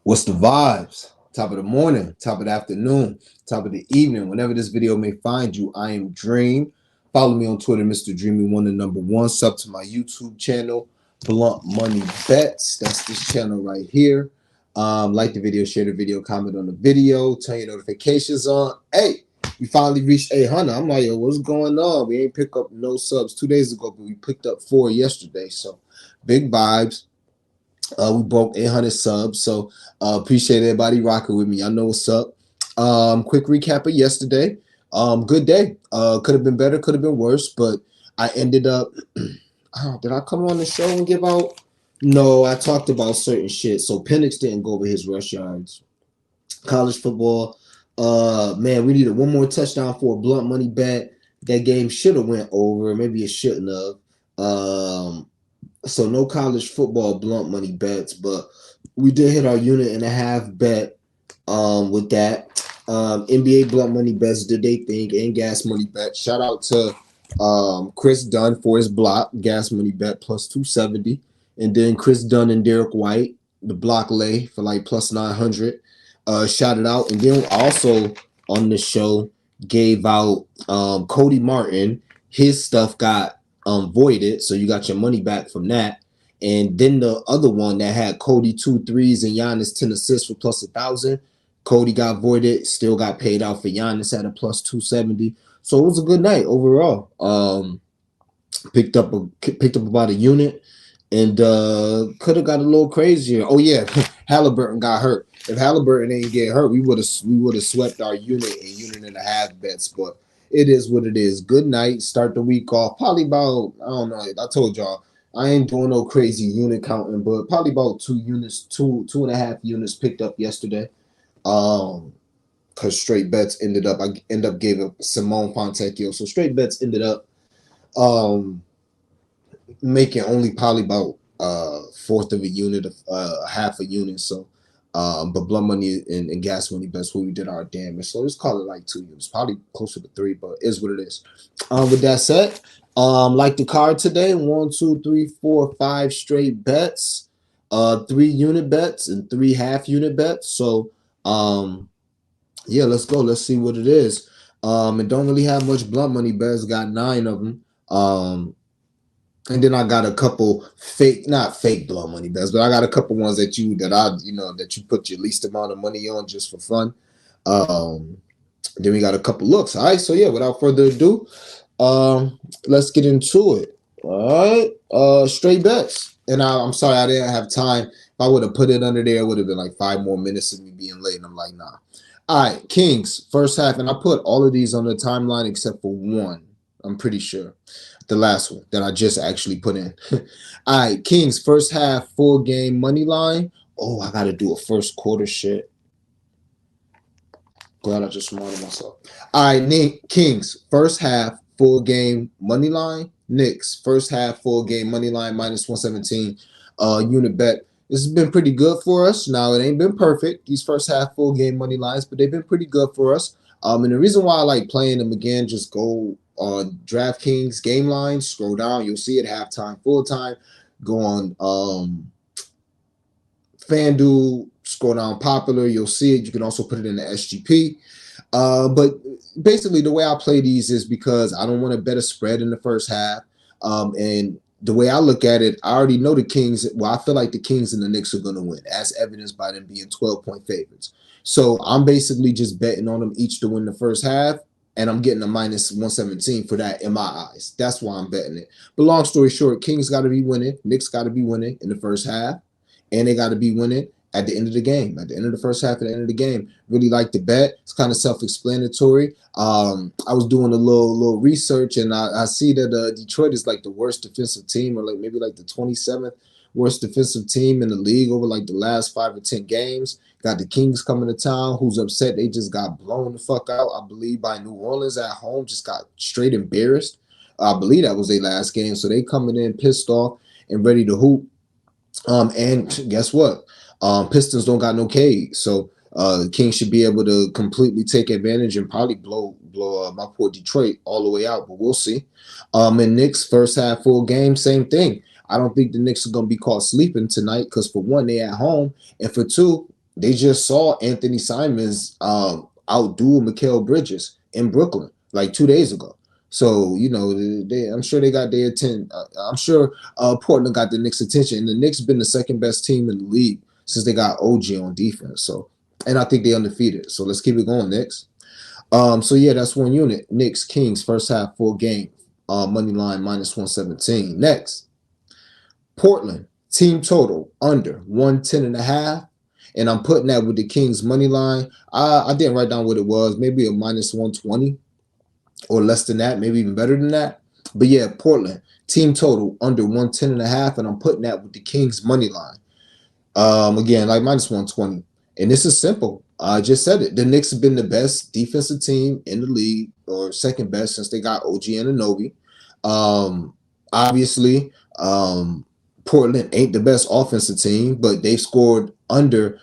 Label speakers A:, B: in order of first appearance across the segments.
A: What's the vibes? Top of the morning, top of the afternoon, top of the evening, whenever this video may find you, I am Dream. Follow me on Twitter, Mr. Dreamy1 and number one. Sub to my YouTube channel, Blunt Money Bets. That's this channel right here. Like the video, share the video, comment on the video, turn your notifications on. Hey, we finally reached 800. I'm like, yo, what's going on? We ain't pick up no subs 2 days ago, but we picked up 4 yesterday. So big vibes. We broke 800 subs, so appreciate everybody rocking with me. I know what's up. Quick recap of yesterday. Good day. Could have been better, could have been worse, but I ended up. Did I come on the show and give out? No, I talked about certain shit. So Penix didn't go over his rush yards. College football. Man, we needed one more touchdown for a blunt money bet. That game should have went over. Maybe it shouldn't have. So no college football blunt money bets, but we did hit our unit and a half bet with that. NBA blunt money bets did they think, and gas money bet. Shout out to Chris Dunn for his block gas money bet plus 270, and then Chris Dunn and Derek White the block lay for like plus 900. Shout it out, and then also on the show gave out Cody Martin. His stuff got voided, so you got your money back from that. And then the other one that had Cody 2 threes and Giannis 10 assists for plus 1,000. Cody got voided, still got paid out for Giannis at a plus 270. So it was a good night overall. Picked up about a unit, and could have got a little crazier. Oh yeah, Halliburton got hurt. If Halliburton ain't get hurt, we would have swept our unit and a half bets, but it is what it is. Good night. Start the week off. Probably about, I don't know. I told y'all I ain't doing no crazy unit counting, but probably about 2 units, two and a half units picked up yesterday. Because straight bets I end up giving Simone Fontecchio. So straight bets ended up making only probably about fourth of a unit, half a unit. So but blood money and gas money bets where we did our damage. So let's call it like 2 units, probably closer to 3, but is what it is. With that said, like the card today, 1, 2, 3, 4, 5 straight bets, 3 unit bets and 3 half unit bets. So yeah, let's go. Let's see what it is. And don't really have much blunt money bets. Got 9 of them. And then I got a couple not fake blow money bets, but I got a couple ones that you put your least amount of money on just for fun. Then we got a couple looks. All right, so yeah, without further ado, let's get into it. All right, straight bets. And I'm sorry I didn't have time. If I would have put it under there, it would have been like 5 more minutes of me being late. And I'm like, nah. All right, Kings first half, and I put all of these on the timeline except for one. I'm pretty sure. The last one that I just actually put in. All right, Kings first half full game money line. Oh, I gotta do a first quarter shit. Glad I just reminded myself. All right, Kings first half full game money line. Knicks first half full game money line minus 117 unit bet. This has been pretty good for us. Now it ain't been perfect, these first half full game money lines, but they've been pretty good for us. And the reason why I like playing them again, just go on DraftKings game line, scroll down, you'll see it halftime, full time. Go on FanDuel, scroll down popular, you'll see it. You can also put it in the SGP. But basically the way I play these is because I don't want to bet a spread in the first half. And the way I look at it, I already know the Kings. Well, I feel like the Kings and the Knicks are going to win, as evidenced by them being 12-point favorites. So I'm basically just betting on them each to win the first half, and I'm getting a minus 117 for that in my eyes. That's why I'm betting it. But long story short, Kings got to be winning. Knicks got to be winning in the first half, and they got to be winning at the end of the game, at the end of the first half, at the end of the game. Really like the bet. It's kind of self-explanatory. I was doing a little research, and I see that Detroit is like the worst defensive team, or like maybe like the 27th worst defensive team in the league over like the last 5 or 10 games. Got the Kings coming to town, who's upset they just got blown the fuck out, I believe, by New Orleans at home. Just got straight embarrassed. I believe that was their last game. So they coming in pissed off and ready to hoop. And guess what? Pistons don't got no cage. So the Kings should be able to completely take advantage and probably blow my poor Detroit all the way out, but we'll see. And Knicks first half full game, same thing. I don't think the Knicks are going to be caught sleeping tonight because, for one, they at home, and for two, they just saw Anthony Simons outdo Mikal Bridges in Brooklyn like 2 days ago. So, you know, I'm sure they got their attention. I'm sure Portland got the Knicks' attention. And the Knicks been the second best team in the league since they got OG on defense. So, and I think they undefeated. So let's keep it going, Knicks. So yeah, that's one unit. Knicks, Kings, first half, full game. Money line -117. Next, Portland, team total under 110.5. And I'm putting that with the Kings money line. I didn't write down what it was. Maybe a -120 or less than that, maybe even better than that. But yeah, Portland, team total under 110.5. And I'm putting that with the Kings money line. Again, like -120. And this is simple. I just said it. The Knicks have been the best defensive team in the league, or second best since they got OG Anunoby. Obviously, Portland ain't the best offensive team, but they've scored under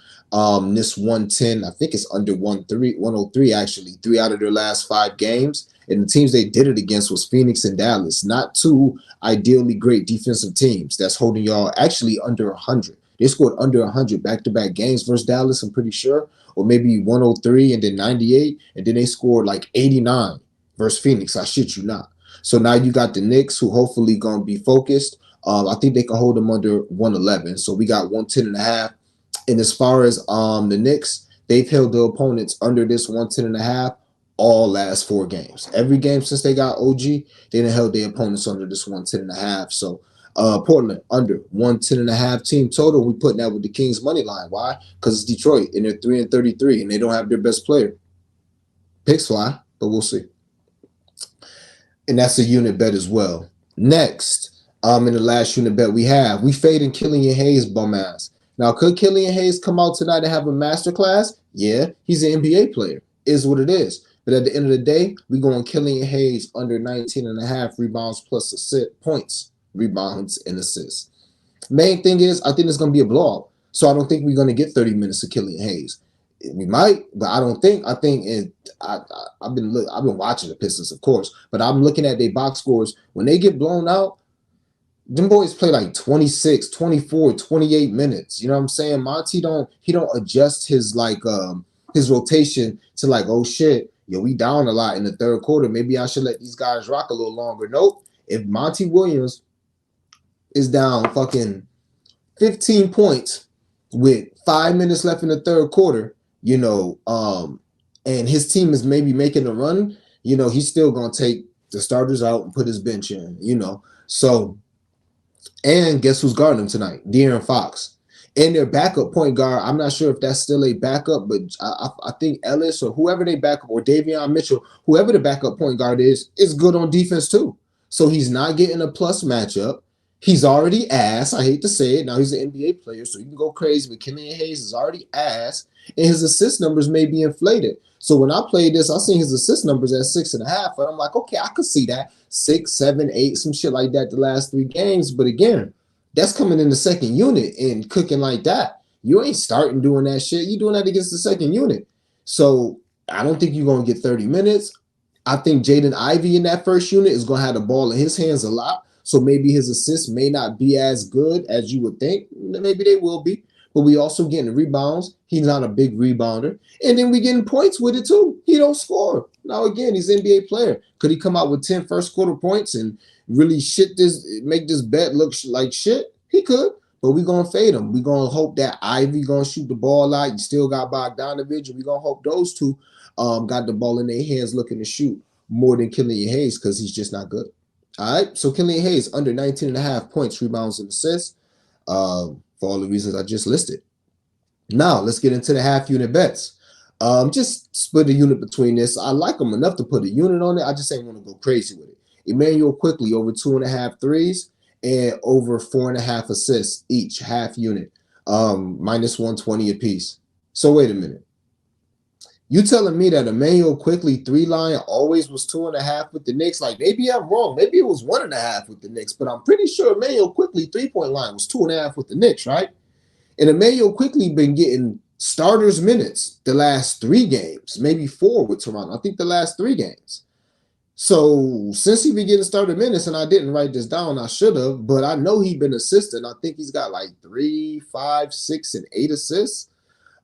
A: this 110. I think it's under 103 actually, 3 out of their last 5 games. And the teams they did it against was Phoenix and Dallas, not two ideally great defensive teams that's holding y'all actually under 100. They scored under 100 back-to-back games versus Dallas, I'm pretty sure, or maybe 103 and then 98, and then they scored like 89 versus Phoenix. I shit you not. So now you got the Knicks, who hopefully going to be focused. I think they can hold them under 111. So we got 110.5. And as far as the Knicks, they've held the opponents under this 110.5 all last 4 games. Every game since they got OG, they done held their opponents under this 110.5. So Portland under 110.5 team total. We putting that with the Kings money line. Why? Because it's Detroit and they're 3-33 and they don't have their best player. Picks fly, but we'll see. And that's a unit bet as well. Next, in the last unit bet we fading Killian Hayes bum ass. Now, could Killian Hayes come out tonight and have a masterclass? Yeah, he's an NBA player. Is what it is. But at the end of the day, we going Killian Hayes under 19.5 rebounds plus assist points, rebounds and assists. Main thing is, I think it's going to be a blowout. So I don't think we're going to get 30 minutes of Killian Hayes. We might, but I don't think. I think I've been watching the Pistons, of course, but I'm looking at their box scores. When they get blown out, them boys play like 26, 24, 28 minutes. You know what I'm saying? Monty don't adjust his his rotation to like, oh shit, yo, we down a lot in the third quarter. Maybe I should let these guys rock a little longer. Nope. If Monty Williams is down fucking 15 points with 5 minutes left in the third quarter, you know, and his team is maybe making a run, you know, he's still gonna take the starters out and put his bench in, you know. So, and guess who's guarding them tonight? De'Aaron Fox. And their backup point guard, I'm not sure if that's still a backup, but I think Ellis or whoever they backup, or Davion Mitchell, whoever the backup point guard is good on defense too. So he's not getting a plus matchup. He's already ass. I hate to say it. Now he's an NBA player, so you can go crazy, but Killian Hayes is already ass, and his assist numbers may be inflated. So when I played this, I seen his assist numbers at 6.5, and I'm like, okay, I could see that 6, 7, 8, some shit like that the last 3 games. But again, that's coming in the second unit and cooking like that. You ain't starting doing that shit. You doing that against the second unit. So I don't think you're gonna get 30 minutes. I think Jaden Ivey in that first unit is gonna have the ball in his hands a lot. So maybe his assists may not be as good as you would think. Maybe they will be. But we also getting rebounds. He's not a big rebounder. And then we getting points with it too. He don't score. Now, again, he's an NBA player. Could he come out with 10 first quarter points and really make this bet look like shit? He could. But we're going to fade him. We're going to hope that Ivy going to shoot the ball out. You still got Bogdanovich. And we're going to hope those two got the ball in their hands looking to shoot more than Killian Hayes because he's just not good. All right, so Killian Hayes under 19.5 points, rebounds, and assists for all the reasons I just listed. Now, let's get into the half unit bets. Just split a unit between this. I like them enough to put a unit on it. I just ain't want to go crazy with it. Emmanuel Quickly over 2.5 threes and over 4.5 assists each, half unit, -120 apiece. So wait a minute. You telling me that Emmanuel Quickly 3 line always was 2.5 with the Knicks? Like, maybe I'm wrong. Maybe it was 1.5 with the Knicks, but I'm pretty sure Emmanuel Quickly 3-point line was 2.5 with the Knicks, right? And Emmanuel Quickly been getting starters minutes the last 3 games, maybe 4 with Toronto. I think the last 3 games. So since he been getting starter minutes, and I didn't write this down, I should have, but I know he been assisting. I think he's got like 3, 5, 6, and 8 assists.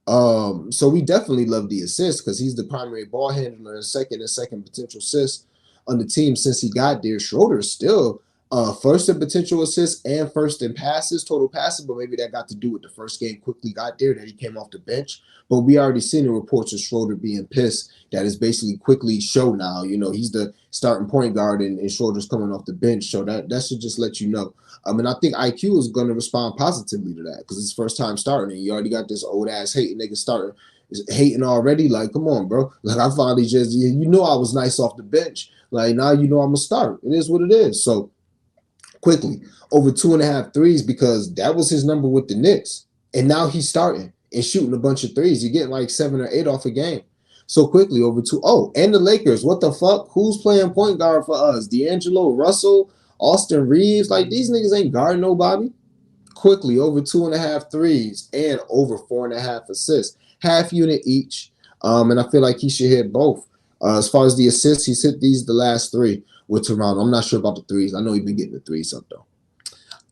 A: So we definitely love the assist because he's the primary ball handler and second potential assist on the team since he got there. Schroeder is still first in potential assists and first in passes, total passes, but maybe that got to do with the first game quickly got there that he came off the bench. But we already seen the reports of Schroeder being pissed that is basically quickly show now. You know, he's the starting point guard and Schroeder's coming off the bench. So that should just let you know. And I think IQ is going to respond positively to that because it's first time starting. And you already got this old ass hating nigga starting, hating already. Like, come on, bro. Like, I finally just, you know, I was nice off the bench. Like, now you know I'm going to start. It is what it is. So, quickly, over 2.5 threes because that was his number with the Knicks. And now he's starting and shooting a bunch of threes. You're getting like 7 or 8 off a game. So quickly, over 2. Oh, and the Lakers. What the fuck? Who's playing point guard for us? D'Angelo Russell, Austin Reeves. Like, these niggas ain't guarding nobody. Quickly, over 2.5 threes and over 4.5 assists. Half unit each. And I feel like he should hit both. As far as the assists, he's hit these the last 3 with Toronto. I'm not sure about the threes. I know he's been getting the threes up, though.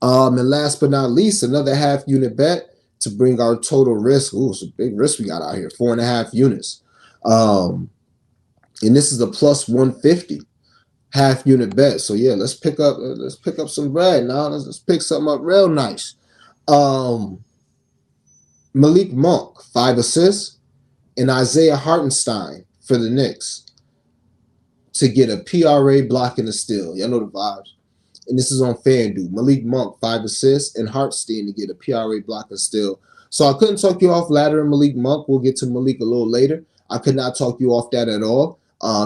A: And last but not least, another half unit bet to bring our total risk. Ooh, it's a big risk we got out here. 4.5 units. And this is a plus 150 half unit bet. So yeah, let's pick up some bread now. Let's pick something up real nice. Malik Monk, 5 assists, and Isaiah Hartenstein for the Knicks to get a PRA block and a steal. Y'all know the vibes. And this is on FanDuel. Malik Monk, 5 assists, and Hartenstein to get a PRA block and steal. So I couldn't talk you off ladder and Malik Monk. We'll get to Malik a little later. I could not talk you off that at all.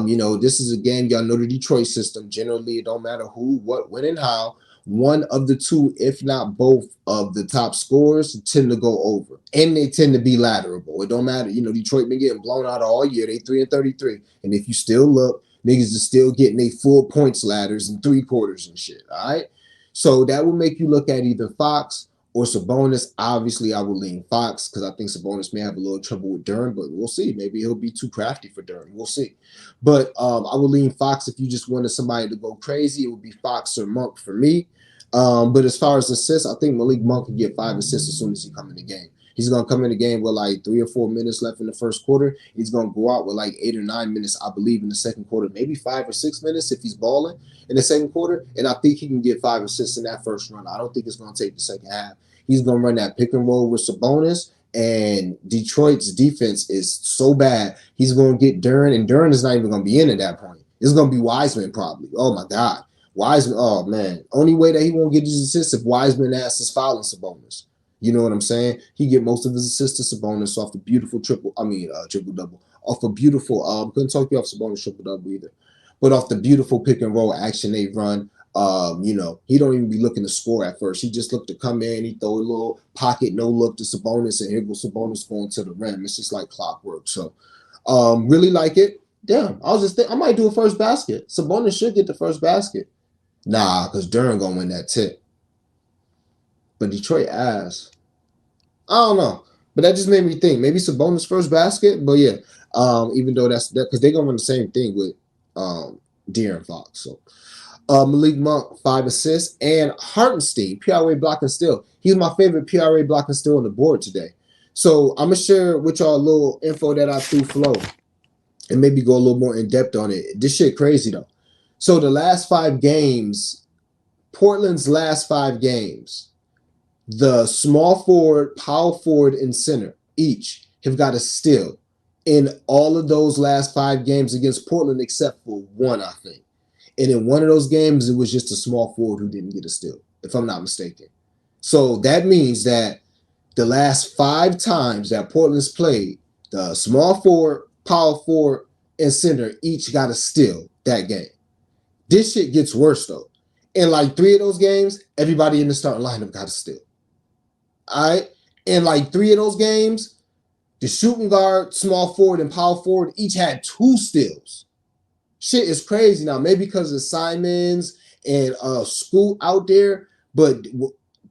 A: You know, this is a game. Y'all know the Detroit system. Generally, it don't matter who, what, when, and how. One of the two, if not both, of the top scorers tend to go over. And they tend to be latterable. It don't matter. You know, Detroit been getting blown out all year. They 3-33. And if you still look, niggas is still getting a full points ladders and 3/4 and shit. All right. So that will make you look at either Fox or Sabonis. Obviously, I will lean Fox because I think Sabonis may have a little trouble with Durham, but we'll see. Maybe he'll be too crafty for Durham. We'll see. But I will lean Fox if you just wanted somebody to go crazy. It would be Fox or Monk for me. But as far as assists, I think Malik Monk can get 5 assists as soon as he come in the game. He's going to come in the game with like 3 or 4 minutes left in the first quarter. He's going to go out with like 8 or 9 minutes, I believe, in the second quarter, maybe 5 or 6 minutes if he's balling in the second quarter. And I think he can get 5 assists in that first run. I don't think it's going to take the second half. He's going to run that pick and roll with Sabonis, and Detroit's defense is so bad. He's going to get Duren, and Duren is not even going to be in at that point. It's going to be Wiseman probably. Oh, my God. Wiseman, oh, man. Only way that he won't get his assists if Wiseman asks us fouling Sabonis. You know what I'm saying? He get most of his assists to Sabonis off the beautiful triple-double. Off a beautiful, couldn't talk you off Sabonis triple-double either. But off the beautiful pick and roll action they run, you know, he don't even be looking to score at first. He just looked to come in, he throw a little pocket, no look to Sabonis, and here goes Sabonis going to the rim. It's just like clockwork. So, really like it. Damn, I was just thinking, I might do a first basket. Sabonis should get the first basket. Nah, because Durham gonna win that tip. But Detroit ass. I don't know. But that just made me think. Maybe Sabonis first basket. But yeah, even though that's that, because they're gonna run the same thing with De'Aaron Fox. So Malik Monk, 5 assists, and Hartenstein, PRA block and steal. He's my favorite PRA block and steal on the board today. So I'm gonna share with y'all a little info that I threw flow and maybe go a little more in depth on it. This shit crazy though. So the last 5 games, Portland's last 5 games, the small forward, power forward, and center each have got a steal in all of those last 5 games against Portland, except for one, I think. And in one of those games, it was just a small forward who didn't get a steal, if I'm not mistaken. So that means that the last 5 times that Portland's played, the small forward, power forward, and center each got a steal that game. This shit gets worse, though. In like 3 of those games, everybody in the starting lineup got a steal. All right? In like 3 of those games, the shooting guard, small forward, and power forward each had 2 steals. Shit is crazy now. Maybe because of Simons and Scoot out there, but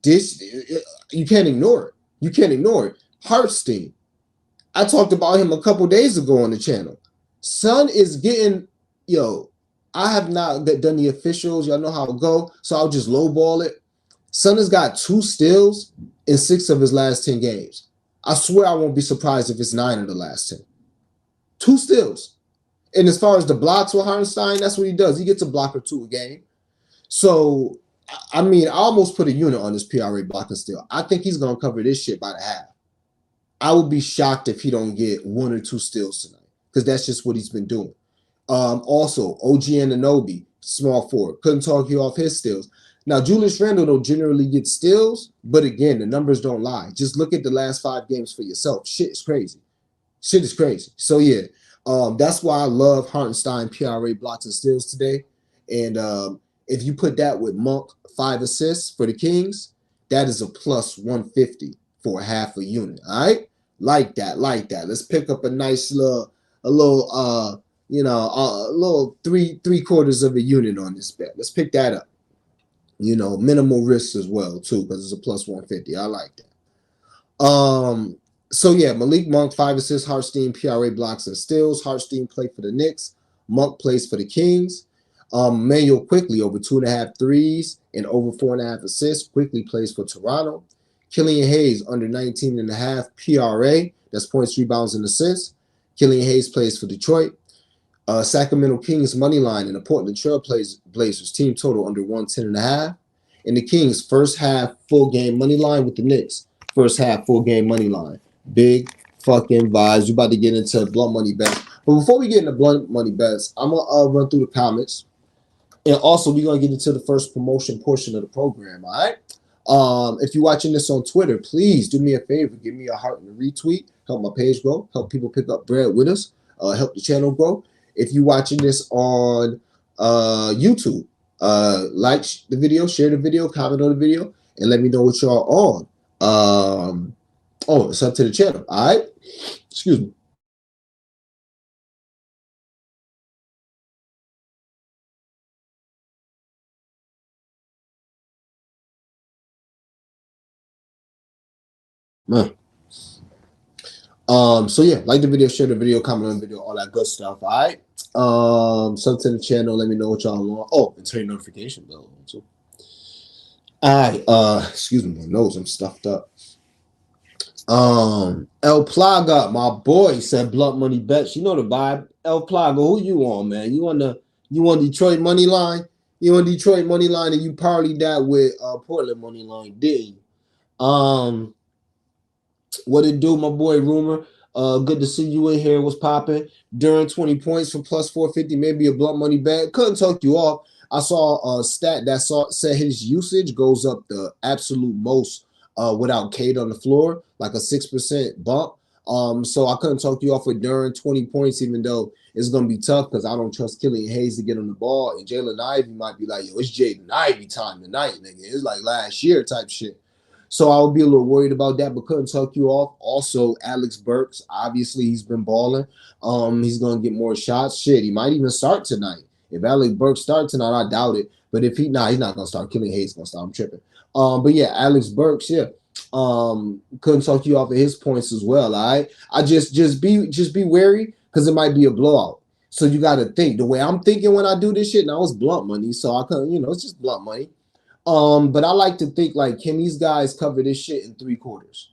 A: this, you can't ignore it. You can't ignore it. Hartenstein. I talked about him a couple days ago on the channel. Son is getting, I have not done the officials. Y'all know how it go, so I'll just lowball it. Son has got 2 steals in 6 of his last 10 games. I swear I won't be surprised if it's 9 of the last 10. 2 steals. And as far as the blocks with Hartenstein, that's what he does. He gets a block or 2 a game. So, I mean, I almost put a unit on this PRA blocking steal. I think he's going to cover this shit by the half. I would be shocked if he don't get 1 or 2 steals tonight because that's just what he's been doing. Also, OG Anunoby, small forward, couldn't talk you off his steals. Now, Julius Randle don't generally get steals, but again, the numbers don't lie. Just look at the last 5 games for yourself. Shit is crazy. Shit is crazy. So yeah, that's why I love Hartenstein PRA blocks and steals today. And if you put that with Monk 5 assists for the Kings, that is a plus 150 for half a unit. All right, like that. Let's pick up a nice little a little three quarters of a unit on this bet. Let's pick that up. Minimal risk as well too, because it's a plus 150. I like that. So yeah, Malik Monk 5 assists, Hartenstein PRA blocks and steals. Hartenstein played for the Knicks. Monk plays for the Kings. Manuel Quickly over 2.5 threes and over 4.5 assists. Quickly plays for Toronto. Killian Hayes under 19.5 PRA. That's points, rebounds, and assists. Killian Hayes plays for Detroit. Sacramento Kings money line and the Portland Trail Blazers team total under 110.5. And the Kings first half full game money line with the Knicks. First half full game money line. Big fucking vibes. We're about to get into blunt money bets. But before we get into blunt money bets, I'm going to run through the comments. And also, we're going to get into the first promotion portion of the program, all right? If you're watching this on Twitter, please do me a favor. Give me a heart and a retweet. Help my page grow. Help people pick up bread with us. Help the channel grow. If you're watching this on YouTube, like the video, share the video, comment on the video, and let me know what y'all on. It's up to the channel. All right. Excuse me. So yeah, like the video, share the video, comment on the video, all that good stuff. All right. Sub to the channel. Let me know what y'all want. Oh, and turn your notification bell on too. All right. Excuse me, my nose, I'm stuffed up. El Plaga, my boy, said blunt money bets. You know the vibe. El Plaga, who you on, man? You on Detroit money line? You on Detroit money line, and you parlayed that with Portland money line, did you? What it do, my boy Rumor? Good to see you in here. What's popping? During 20 points for plus 450, maybe a blunt money bet. Couldn't talk you off. I saw a stat that said his usage goes up the absolute most without Cade on the floor, like a 6% bump. So I couldn't talk you off with during 20 points, even though it's gonna be tough because I don't trust Killian Hayes to get on the ball. And Jalen Ivey might be like, yo, it's Jaden Ivey time tonight, nigga. It's like last year type shit. So I would be a little worried about that, but couldn't talk you off. Also, Alex Burks, obviously he's been balling. He's gonna get more shots. Shit, he might even start tonight. If Alex Burks starts tonight, I doubt it. But if he's not gonna start. Killian Hayes gonna start. I'm tripping. But yeah, Alex Burks, yeah. Couldn't talk you off of his points as well. All right. I just be wary because it might be a blowout. So you got to think the way I'm thinking when I do this shit. Now it's blunt money, so I couldn't, it's just blunt money. But I like to think like, can these guys cover this shit in 3 quarters?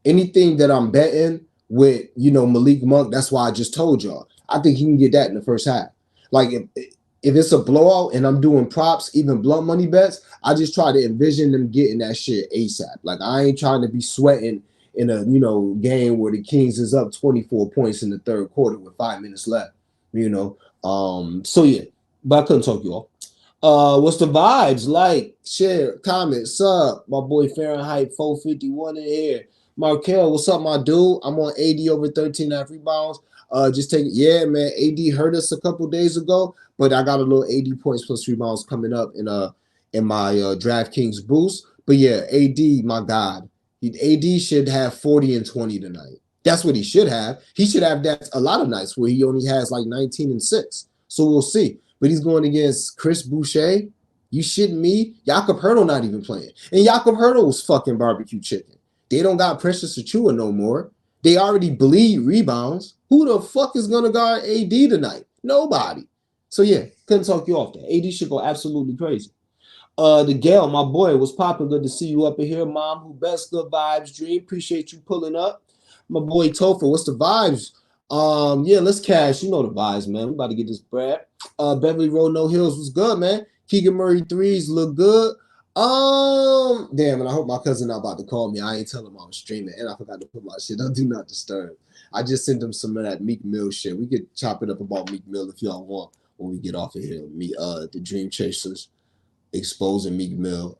A: Anything that I'm betting with, Malik Monk, that's why I just told y'all. I think he can get that in the first half. Like if it's a blowout and I'm doing props, even blunt money bets, I just try to envision them getting that shit ASAP. Like I ain't trying to be sweating in a game where the Kings is up 24 points in the 3rd quarter with 5 minutes left. So yeah, but I couldn't talk you off. What's the vibes? Like, share, comment, sub. My boy Fahrenheit 451 in here. Markel, what's up, my dude? I'm on AD over 13.5 rebounds. Just take it. Yeah, man. AD hurt us a couple days ago, but I got a little 80 points plus rebounds coming up in my DraftKings boost. But yeah, AD, my God. AD should have 40 and 20 tonight. That's what he should have. He should have that a lot of nights where he only has like 19 and 6. So we'll see. But he's going against Chris Boucher. You shitting me? Jakob Hurtle not even playing. And Jakob Hurtle was fucking barbecue chicken. They don't got Precious Achua no more. They already bleed rebounds. Who the fuck is going to guard AD tonight? Nobody. So yeah, couldn't talk you off there. AD should go absolutely crazy. The Gale, my boy, was popping. Good to see you up in here, Mom. Who best? Good vibes, Dream. Appreciate you pulling up. My boy Topher, what's the vibes? Yeah, let's cash. You know the vibes, man. We about to get this bread. Beverly Road, No Hills was good, man. Keegan Murray threes look good. Damn, and I hope my cousin not about to call me. I ain't telling him I was streaming, and I forgot to put my shit on Do Not Disturb. I just sent him some of that Meek Mill shit. We could chop it up about Meek Mill if y'all want when we get off of here. Me, the Dream Chasers exposing Meek Mill.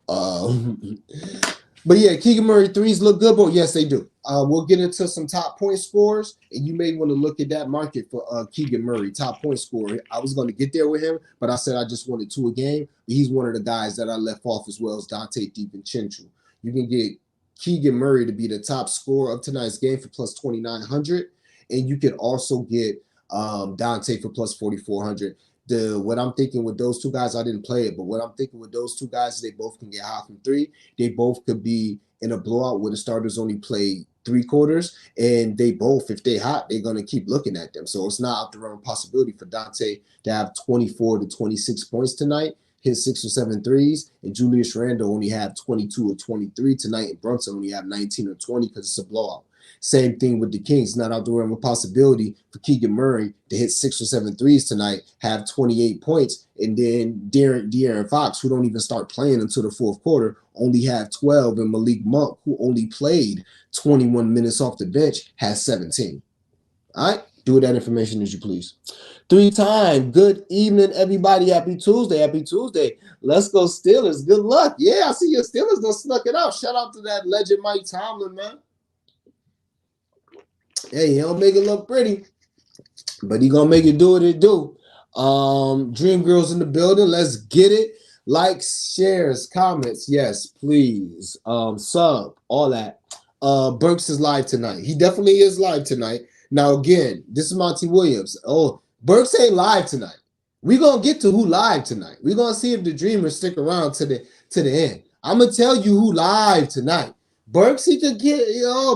A: But yeah, Keegan Murray threes look good, but yes, they do. We'll get into some top point scorers, and you may want to look at that market for Keegan Murray, top point scorer. I was going to get there with him, but I said I just wanted 2 a game. But he's one of the guys that I left off as well as Dante DiVincenzo. You can get Keegan Murray to be the top scorer of tonight's game for plus 2,900, and you can also get Dante for plus 4,400. What I'm thinking with those 2 guys, I didn't play it, but what I'm thinking with those 2 guys, they both can get hot from 3. They both could be in a blowout where the starters only play 3 quarters, and they both, if they hot, they're gonna keep looking at them. So it's not out the realm of possibility for Dante to have 24 to 26 points tonight, hit 6 or 7 threes, and Julius Randle only have 22 or 23 tonight, and Brunson only have 19 or 20 because it's a blowout. Same thing with the Kings. Not out the realm of possibility for Keegan Murray to hit 6 or 7 threes tonight, have 28 points, and then De'Aaron Fox, who don't even start playing until the 4th quarter, only have 12, and Malik Monk, who only played 21 minutes off the bench, has 17. All right? Do with that information as you please. 3-time. Good evening, everybody. Happy Tuesday. Happy Tuesday. Let's go Steelers. Good luck. Yeah, I see your Steelers done snuck it out. Shout out to that legend Mike Tomlin, man. Hey, he don't make it look pretty, but he gonna make it do what it do. Dream Girls in the building. Let's get it. Likes, shares, comments. Yes, please. Sub, all that. Burks is live tonight. He definitely is live tonight. Now, again, this is Monty Williams. Oh, Burks ain't live tonight. We're gonna get to who live tonight. We're gonna see if the Dreamers stick around to the end. I'm gonna tell you who live tonight. Burks, he could get,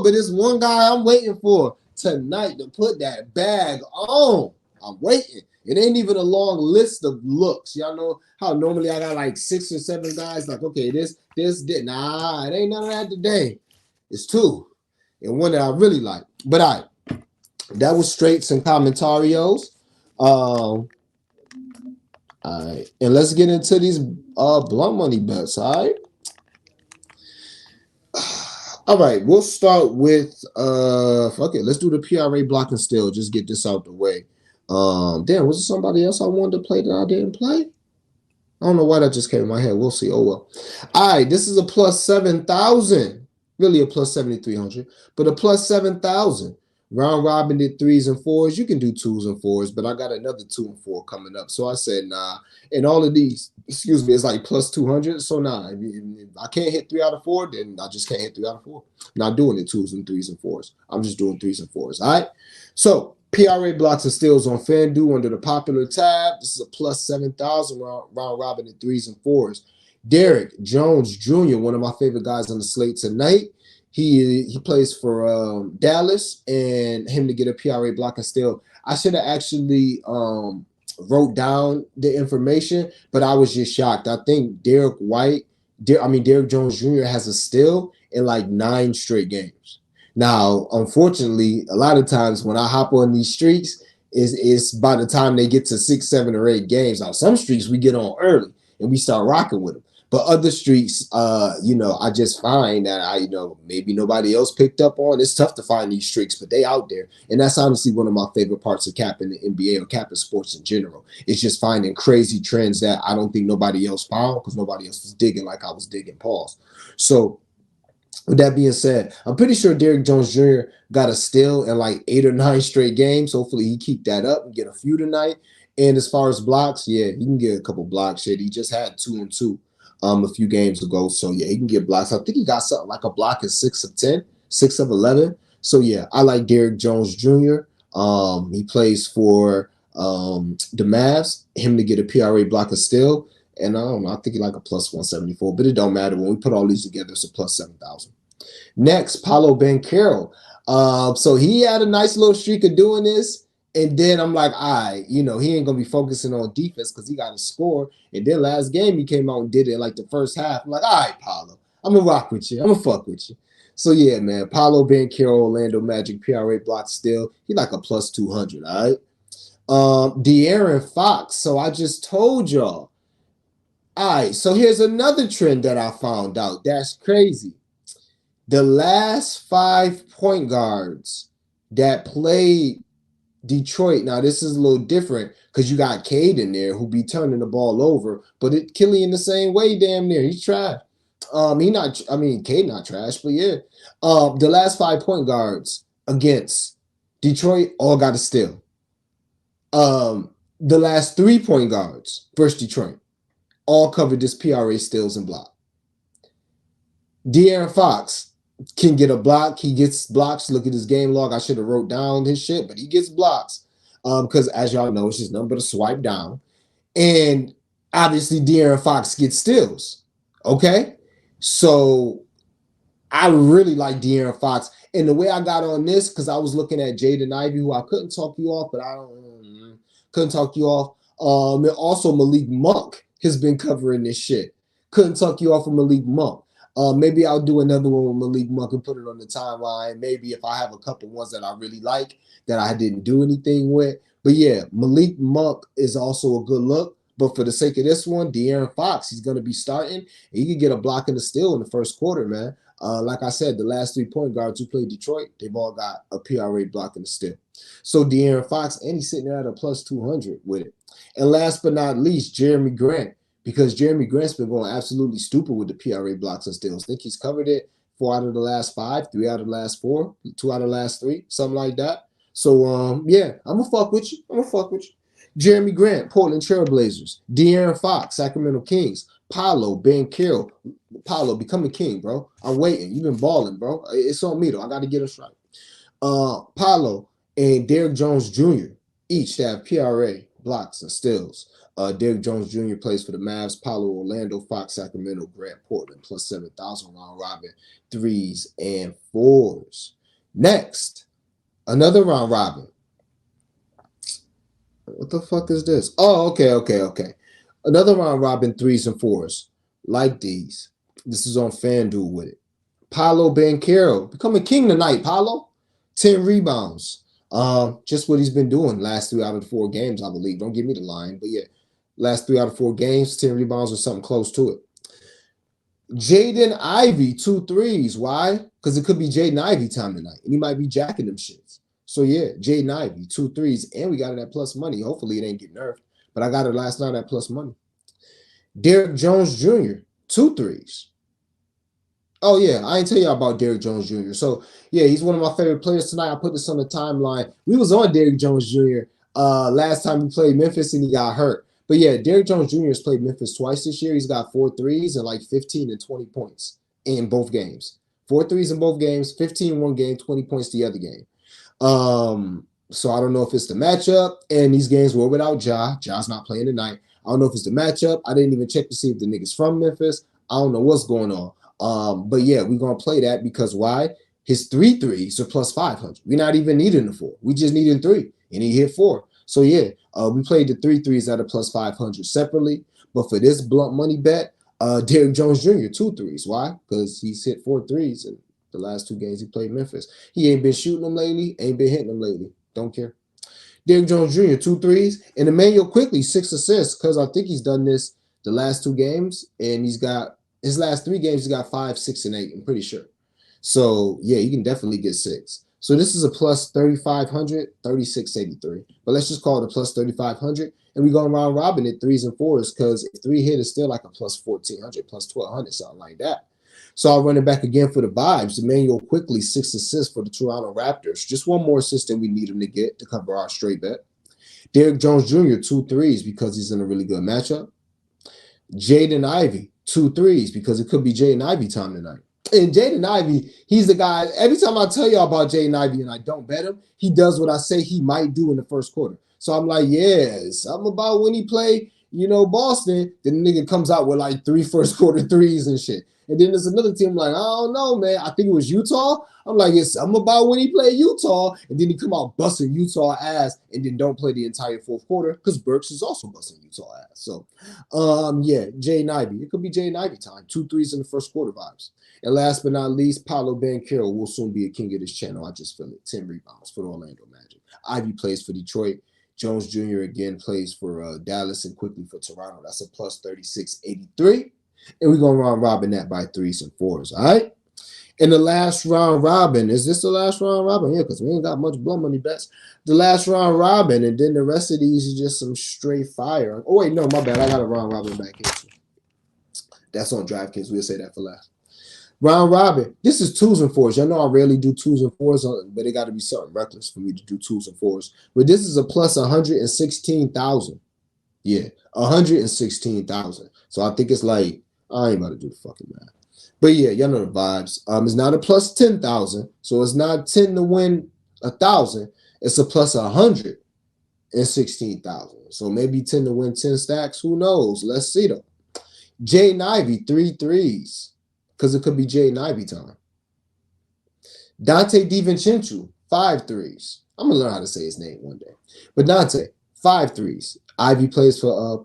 A: but it's one guy I'm waiting for tonight to put that bag on. I'm waiting. It ain't even a long list of looks. Y'all know how normally I got like 6 or 7 guys like, okay, this. Nah, it ain't none of that today. It's 2. And one that I really like. But all right. That was straights and commentarios. All right. And let's get into these blunt money bets, all right? All right, we'll start with fuck it. Let's do the PRA block and steal. Just get this out the way. Damn, was it somebody else I wanted to play that I didn't play? I don't know why that just came in my head. We'll see. Oh well. All right, this is a plus 7,000. Really a plus 7,300, but a plus 7,000. Round robin did 3s and 4s. You can do 2s and 4s, but I got another 2 and 4 coming up. So I said, nah. And all of these, excuse me, it's like plus 200. So nah, if I can't hit 3 out of 4, then I just can't hit 3 out of 4. Not doing it 2s and 3s and 4s. I'm just doing 3s and 4s. All right. So PRA blocks and steals on FanDuel under the popular tab. This is a plus 7,000 round robin in 3s and 4s. Derek Jones Jr., one of my favorite guys on the slate tonight. He plays for Dallas, and him to get a PRA block and steal. I should have actually wrote down the information, but I was just shocked. I think Derek Jones Jr. has a steal in like 9 straight games. Now, unfortunately, a lot of times when I hop on these streaks, it's by the time they get to 6, 7, or 8 games. Now, some streaks we get on early and we start rocking with them. But other streaks, I just find that maybe nobody else picked up on. It's tough to find these streaks, but they out there. And that's honestly one of my favorite parts of capping the NBA or capping sports in general. It's just finding crazy trends that I don't think nobody else found because nobody else was digging like I was digging. Pause. So with that being said, I'm pretty sure Derek Jones Jr. got a steal in like 8 or 9 straight games. Hopefully he keep that up and get a few tonight. And as far as blocks, yeah, he can get a couple blocks. Shit, he just had 2 and 2. A few games ago. So yeah, he can get blocks. I think he got something like a block in 6 of 10, 6 of 11. So yeah, I like Derek Jones Jr. He plays for the Mavs. Him to get a PRA block of steal. And I don't know, I think he like a plus 174, but it don't matter. When we put all these together, it's a plus 7,000. Next, Paolo Banchero. So he had a nice little streak of doing this. And then I'm like, all right, you know, he ain't gonna be focusing on defense because he got to score. And then last game he came out and did it like the first half. I'm like, all right, Paulo, I'm gonna rock with you. I'm gonna fuck with you. So yeah, man, Paulo Banchero, Orlando Magic, PRA block still. He like a plus 200, all right? De'Aaron Fox. So I just told y'all. All right, so here's another trend that I found out. That's crazy. The last 5 point guards that played Detroit. Now this is a little different because you got Cade in there who be turning the ball over, but Killian the same way, damn near. He's trash. He not. I mean, Cade not trash, but yeah. The last 5 point guards against Detroit all got a steal. The last 3 point guards versus Detroit all covered this PRA steals and block. De'Aaron Fox can get a block. He gets blocks. Look at his game log. I should have wrote down his shit, but he gets blocks. Because as y'all know, it's just nothing but a swipe down. And obviously De'Aaron Fox gets steals. Okay? So I really like De'Aaron Fox. And the way I got on this, because I was looking at Jaden Ivey, who I couldn't talk you off, but couldn't talk you off. And also Malik Monk has been covering this shit. Couldn't talk you off of Malik Monk. Maybe I'll do another one with Malik Monk and put it on the timeline. Maybe if I have a couple ones that I really like that I didn't do anything with. But yeah, Malik Monk is also a good look. But for the sake of this one, De'Aaron Fox, he's going to be starting. He could get a block and a steal in the first quarter, man. Like I said, the last 3 point guards who played Detroit, they've all got a PRA block and a steal. So De'Aaron Fox, and he's sitting there at a plus 200 with it. And last but not least, Jeremy Grant. Because Jeremy Grant's been going absolutely stupid with the PRA blocks and steals. I think he's covered it 4 out of the last 5, 3 out of the last 4, 2 out of the last 3, something like that. So, yeah, I'm going to fuck with you. Jeremy Grant, Portland Trailblazers. De'Aaron Fox, Sacramento Kings. Paolo Banchero. Paolo, become a king, bro. I'm waiting. You've been balling, bro. It's on me, though. I got to get us right. Paolo and Derrick Jones Jr. each have PRA blocks and steals. Derrick Jones Jr. plays for the Mavs. Paolo Orlando, Fox, Sacramento, Grant, Portland, plus 7,000 round robin, 3s and 4s. Next, another round robin. What the fuck is this? Oh, okay. Another round robin, 3s and 4s. Like these. This is on FanDuel with it. Paolo Banchero, become a king tonight, Paolo. 10 rebounds. Just what he's been doing last 3 out of the 4 games, I believe. Don't give me the line, but yeah. Last 3 out of 4 games, 10 rebounds or something close to it. Jaden Ivey, 2 3s. Why? Because it could be Jaden Ivey time tonight. And he might be jacking them shits. So yeah, Jaden Ivey, 2 3s. And we got it at plus money. Hopefully it ain't get nerfed. But I got it last night at plus money. Derrick Jones Jr., 2 3s. Oh, yeah, I ain't tell y'all about Derrick Jones Jr. So, yeah, he's one of my favorite players tonight. I put this on the timeline. We was on Derrick Jones Jr. Last time we played Memphis and he got hurt. But, yeah, Derrick Jones Jr. has played Memphis twice this year. He's got 4 3s and like 15 and 20 points in both games. 4 3s in both games, 15 one game, 20 points the other game. So I don't know if it's the matchup. And these games were without Ja. Ja's not playing tonight. I don't know if it's the matchup. I didn't even check to see if the nigga's from Memphis. I don't know what's going on. But yeah, we're gonna play that because why? His 3 3s are plus 500. We're not even needing the 4. We just needing 3, and he hit 4. So yeah, we played the 3 3s at a plus 500 separately. But for this blunt money bet, Derrick Jones Jr. 2 3s. Why? Because he's hit 4 3s in the last 2 games he played Memphis. He ain't been shooting them lately, ain't been hitting them lately. Don't care. Derrick Jones Jr. 2 3s, and Emmanuel Quickly 6 assists because I think he's done this the last 2 games, and he's got his last 3 games. He got 5, 6, and 8. I'm pretty sure. So yeah, you can definitely get 6. So this is a plus 3,500, 3683. But let's just call it a plus 3,500, and we go round robin at 3s and 4s because if 3 hit is still like a plus 1,400, plus 1,200, something like that. So I'll run it back again for the vibes. Emmanuel Quickly 6 assists for the Toronto Raptors. Just one more assist that we need him to get to cover our straight bet. Derrick Jones Jr. 2 3s because he's in a really good matchup. Jaden Ivey 2 3s because it could be Jaden Ivey time tonight. And Jaden Ivey, he's the guy. Every time I tell y'all about Jaden Ivey and I don't bet him, he does what I say he might do in the first quarter. So I'm like, yeah, something about when he play, Boston, then the nigga comes out with like 3 first quarter 3s and shit. And then there's another team like, I don't know, man. I think it was Utah. I'm like, it's something about when he played Utah, and then he come out busting Utah ass, and then don't play the entire fourth quarter because Burks is also busting Utah ass. So, yeah, Jay Ivey. It could be Jay Ivey time. 2 threes in the first quarter vibes. And last but not least, Paolo Banchero will soon be a king of this channel. I just feel it. 10 rebounds for the Orlando Magic. Ivy plays for Detroit. Jones Jr. again plays for Dallas and quickly for Toronto. That's a plus 36.83. And we're going to round robin that by 3s and 4s. All right. In the last round robin, is this the last round robin? Yeah, because we ain't got much blood money bets. The last round robin, and then the rest of these is just some straight fire. Oh, wait, no, my bad. I got a round robin back here too. That's on DraftKings. We'll say that for last. Round robin. This is 2s and 4s. Y'all know I rarely do 2s and 4s, but it got to be something reckless for me to do 2s and 4s. But this is a plus 116,000. Yeah, 116,000. So I think it's like, I ain't about to do the fucking math. But yeah, y'all know the vibes. It's not a plus 10,000. So it's not 10 to win 1,000. It's a plus 116,000. So maybe 10 to win 10 stacks. Who knows? Let's see though. Jay Ivey, 3 threes. Because it could be Jay Ivey time. Dante DiVincenzo, 5 threes. I'm going to learn how to say his name one day. But Dante, 5 threes. Ivy plays for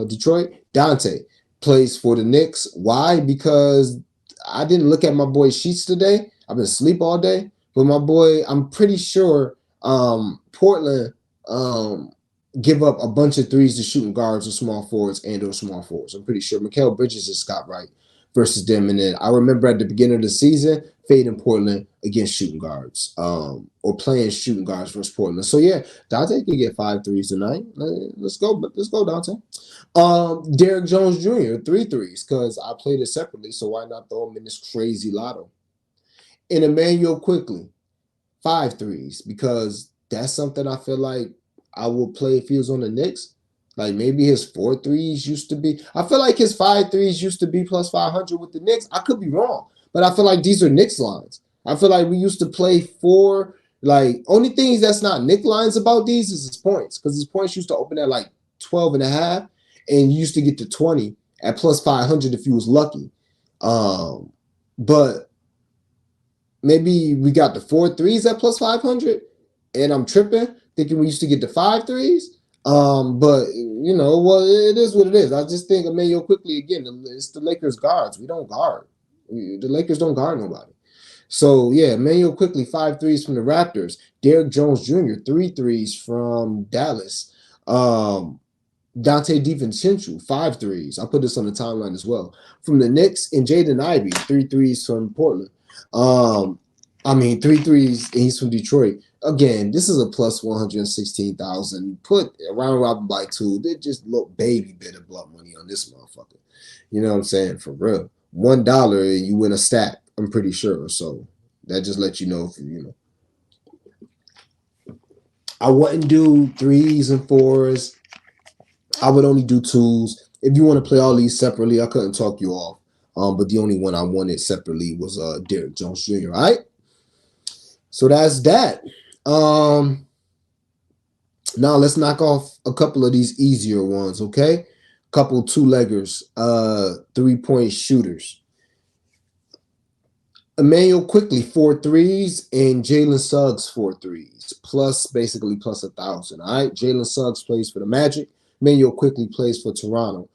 A: Detroit. Dante plays for the Knicks. Why? Because I didn't look at my boy's sheets today. I've been asleep all day. But my boy, I'm pretty sure Portland give up a bunch of threes to shooting guards or small forwards and or small forwards. I'm pretty sure Mikal Bridges just got right versus them. And then I remember at the beginning of the season, fading Portland against shooting guards or playing shooting guards versus Portland. So, yeah, Dante can get 5 threes tonight. Let's go, Dante. Derrick Jones Jr., 3 threes because I played it separately, so why not throw him in this crazy lotto? And Emmanuel Quickly, 5 threes because that's something I feel like I will play if he was on the Knicks. Like maybe his 4 threes used to be. I feel like his 5 threes used to be plus 500 with the Knicks. I could be wrong, but I feel like these are Knicks lines. I feel like we used to play 4. Like only things that's not Knick lines about these is his points because his points used to open at like 12 and a half, and you used to get to 20 at plus 500 if you was lucky. But maybe we got the 4 threes at plus 500, and I'm tripping thinking we used to get the 5 threes. But you know, well, it is what it is. I just think Emmanuel Quickly again. It's the Lakers guards. We don't guard. The Lakers don't guard nobody. So yeah, Emmanuel Quickly 5 threes from the Raptors. Derrick Jones Jr. 3 threes from Dallas. Dante DiVincenzo 5 threes. I'll put this on the timeline as well from the Knicks, and Jaden Ivey 3 threes from Portland. 3 threes. And he's from Detroit. Again, this is a plus 116,000. Put round robin by 2. They just look baby bit of blood money on this motherfucker. You know what I'm saying? For real. $1 and you win a stack. I'm pretty sure. So that just lets you know if you know. I wouldn't do 3s and 4s. I would only do 2s. If you want to play all these separately, I couldn't talk you off. But the only one I wanted separately was Derrick Jones Jr. All right. So that's that. Now let's knock off a couple of these easier ones, okay? Couple 2-leggers, 3-point shooters. Emmanuel Quickly 4 threes and Jalen Suggs 4 threes, basically plus 1,000. All right, Jalen Suggs plays for the Magic. Emmanuel Quickly plays for Toronto.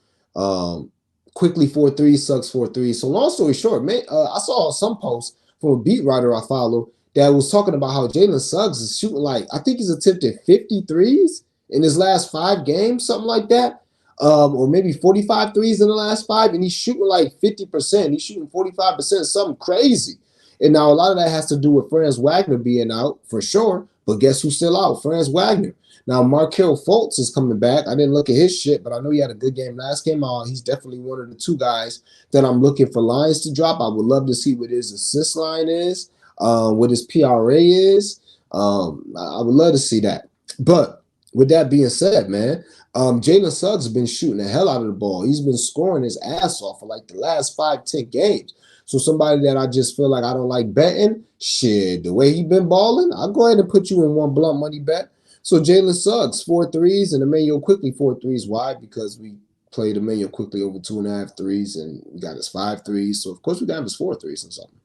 A: Quickly 4 threes, Suggs 4 threes. So long story short, I saw some post from a beat writer I follow that was talking about how Jalen Suggs is shooting like, I think he's attempted 50 threes in his last 5 games, something like that. Or maybe 45 threes in the last 5, and he's shooting like 50%. He's shooting 45%, something crazy. And now a lot of that has to do with Franz Wagner being out for sure, but guess who's still out? Franz Wagner. Now, Markelle Fultz is coming back. I didn't look at his shit, but I know he had a good game last game out. He's definitely one of the 2 guys that I'm looking for lines to drop. I would love to see what his assist line is. What his PRA is. I would love to see that. But with that being said, man, Jalen Suggs has been shooting the hell out of the ball. He's been scoring his ass off for like the last 5-10 games. So somebody that I just feel like I don't like betting, shit, the way he been balling, I'll go ahead and put you in one blunt money bet. So Jalen Suggs 4 threes and Emmanuel Quickly 4 threes. Why? Because we played Emmanuel quickly over 2.5 threes, and we got his 5 threes. So, of course, we got his 4 threes and something.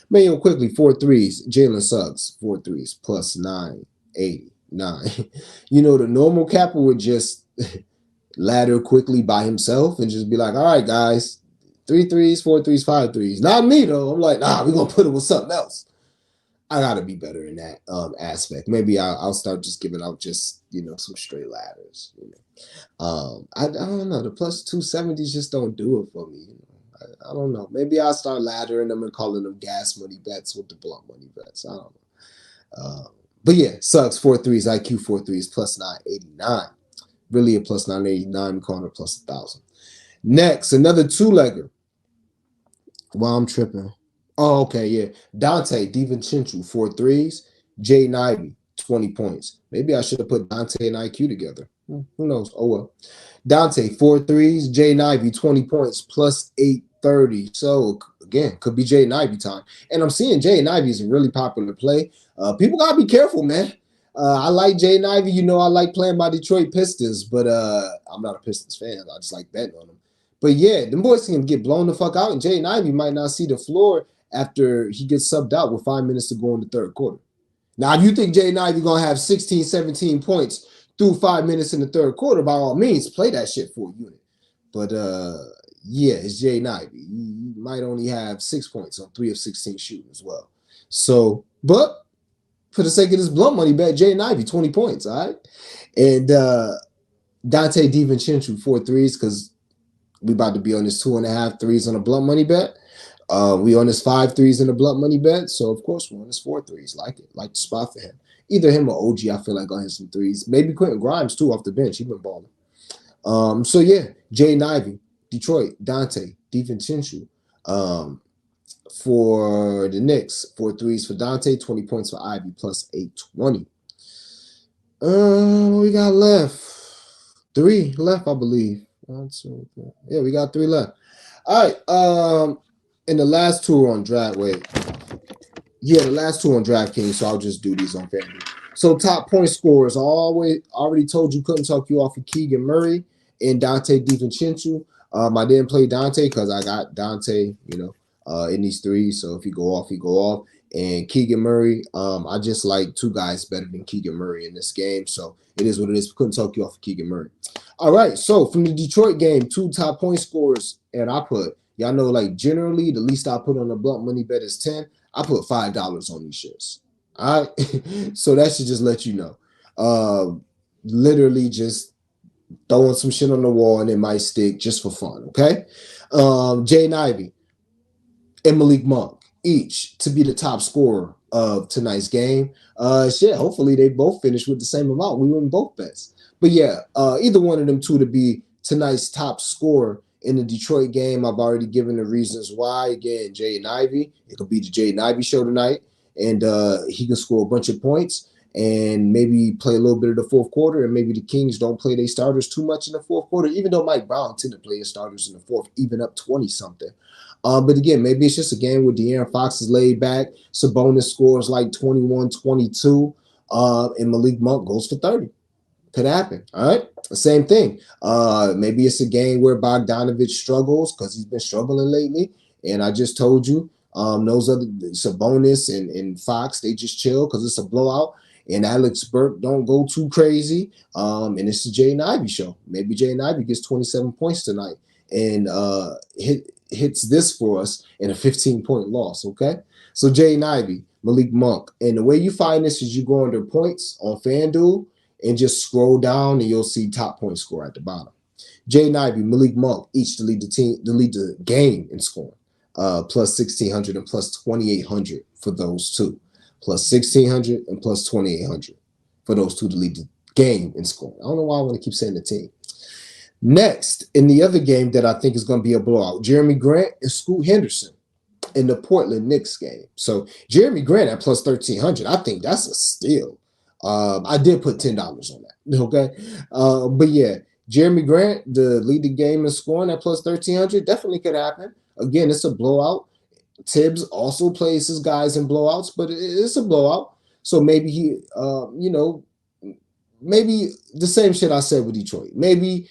A: Emmanuel quickly, 4 threes. Jalen Suggs, 4 threes, plus 989. You know, the normal capper would just ladder quickly by himself and just be like, all right, guys, 3 threes, 4 threes, 5 threes. Not me, though. I'm like, nah, we're going to put it with something else. I got to be better in that aspect. Maybe I'll start just giving out just, you know, some straight ladders. You know, I don't know. The plus 270s just don't do it for me. You know, I don't know. Maybe I'll start laddering them and calling them gas money bets with the blunt money bets. I don't know. But yeah, Suggs 4 threes, IQ 4 threes, plus 989. Really a plus 989. We calling it plus 1,000. Next, another 2-legger. Wow, I'm tripping. Oh, okay, yeah. Dante DiVincenzo, 4 threes. Jaden Ivey, 20 points. Maybe I should have put Dante and IQ together. Who knows? Oh, well. Dante, 4 threes. Jaden Ivey, 20 points, plus 830. So, again, could be Jaden Ivey time. And I'm seeing Jaden Ivey is a really popular play. People got to be careful, man. I like Jaden Ivey. You know, I like playing my Detroit Pistons, but I'm not a Pistons fan. I just like betting on them. But yeah, them boys can get blown the fuck out, and Jaden Ivey might not see the floor after he gets subbed out with 5 minutes to go in the third quarter. Now, if you think Jaden Ivey going to have 16, 17 points through 5 minutes in the third quarter, by all means, play that shit for a unit. But yeah, it's Jaden Ivey. He might only have 6 points on 3 of 16 shooting as well. So, but for the sake of this blunt money bet, Jaden Ivey, 20 points, all right? And Dante DiVincenzo, 4 threes, because we about to be on this 2.5 threes on a blunt money bet. We on this 5 threes in a blunt money bet. So, of course, we're on this 4 threes. Like it. Like the spot for him. Either him or OG, I feel like going to hit some threes. Maybe Quentin Grimes, too, off the bench. He been balling. So, yeah, Jaden Ivey, Detroit, Dante, DiVincenzo. For the Knicks, 4 threes for Dante, 20 points for Ivy, plus 820. We got left? 3 left, I believe. 1, 2, 3. Yeah, we got 3 left. All right. And the last 2 are on draft. Wait. Yeah, the last 2 on DraftKings, so I'll just do these on FanDuel. So top point scorers, I already told you couldn't talk you off of Keegan Murray and Dante DiVincenzo. I didn't play Dante because I got Dante, you know, in these 3s. So if he go off, he go off. And Keegan Murray, I just like 2 guys better than Keegan Murray in this game. So it is what it is. Couldn't talk you off of Keegan Murray. All right, so from the Detroit game, 2 top point scorers, and I put, y'all know, like generally the least I put on a blunt money bet is 10. I put $5 on these shits. All right, so that should just let you know. Literally just throwing some shit on the wall and it might stick just for fun. Okay, Jaden Ivey and Malik Monk each to be the top scorer of tonight's game. Shit, hopefully they both finish with the same amount. We win both bets. But yeah, either one of them 2 to be tonight's top scorer in the Detroit game. I've already given the reasons why. Again, Jaden Ivey. It could be the Jaden Ivey show tonight. And he can score a bunch of points and maybe play a little bit of the fourth quarter. And maybe the Kings don't play their starters too much in the fourth quarter, even though Mike Brown tended to play his starters in the fourth, even up 20-something. But again, maybe it's just a game where De'Aaron Fox is laid back. Sabonis scores like 21, 22, and Malik Monk goes for 30. Could happen. All right. Same thing. Maybe it's a game where Bogdanovich struggles because he's been struggling lately. And I just told you, those other Sabonis and Fox, they just chill because it's a blowout. And Alex Burke don't go too crazy. And it's the Jaden Ivey show. Maybe Jaden Ivey gets 27 points tonight and hits this for us in a 15-point loss. Okay. So Jaden Ivey, Malik Monk. And the way you find this is you go under points on FanDuel and just scroll down and you'll see top point score at the bottom. Jaden Ivey, Malik Monk, each to lead the game in scoring. Plus 1,600 and plus 2,800 for those 2. Plus 1,600 and plus 2,800 for those 2 to lead the game in scoring. I don't know why I want to keep saying the team. Next, in the other game that I think is going to be a blowout, Jeremy Grant and Scoot Henderson in the Portland Knicks game. So Jeremy Grant at plus 1,300, I think that's a steal. I did put $10 on that. Okay. But yeah, Jeremy Grant, the lead the game in scoring at plus 1,300, definitely could happen. Again, it's a blowout. Tibbs also plays his guys in blowouts, but it's a blowout. So maybe he, maybe the same shit I said with Detroit. Maybe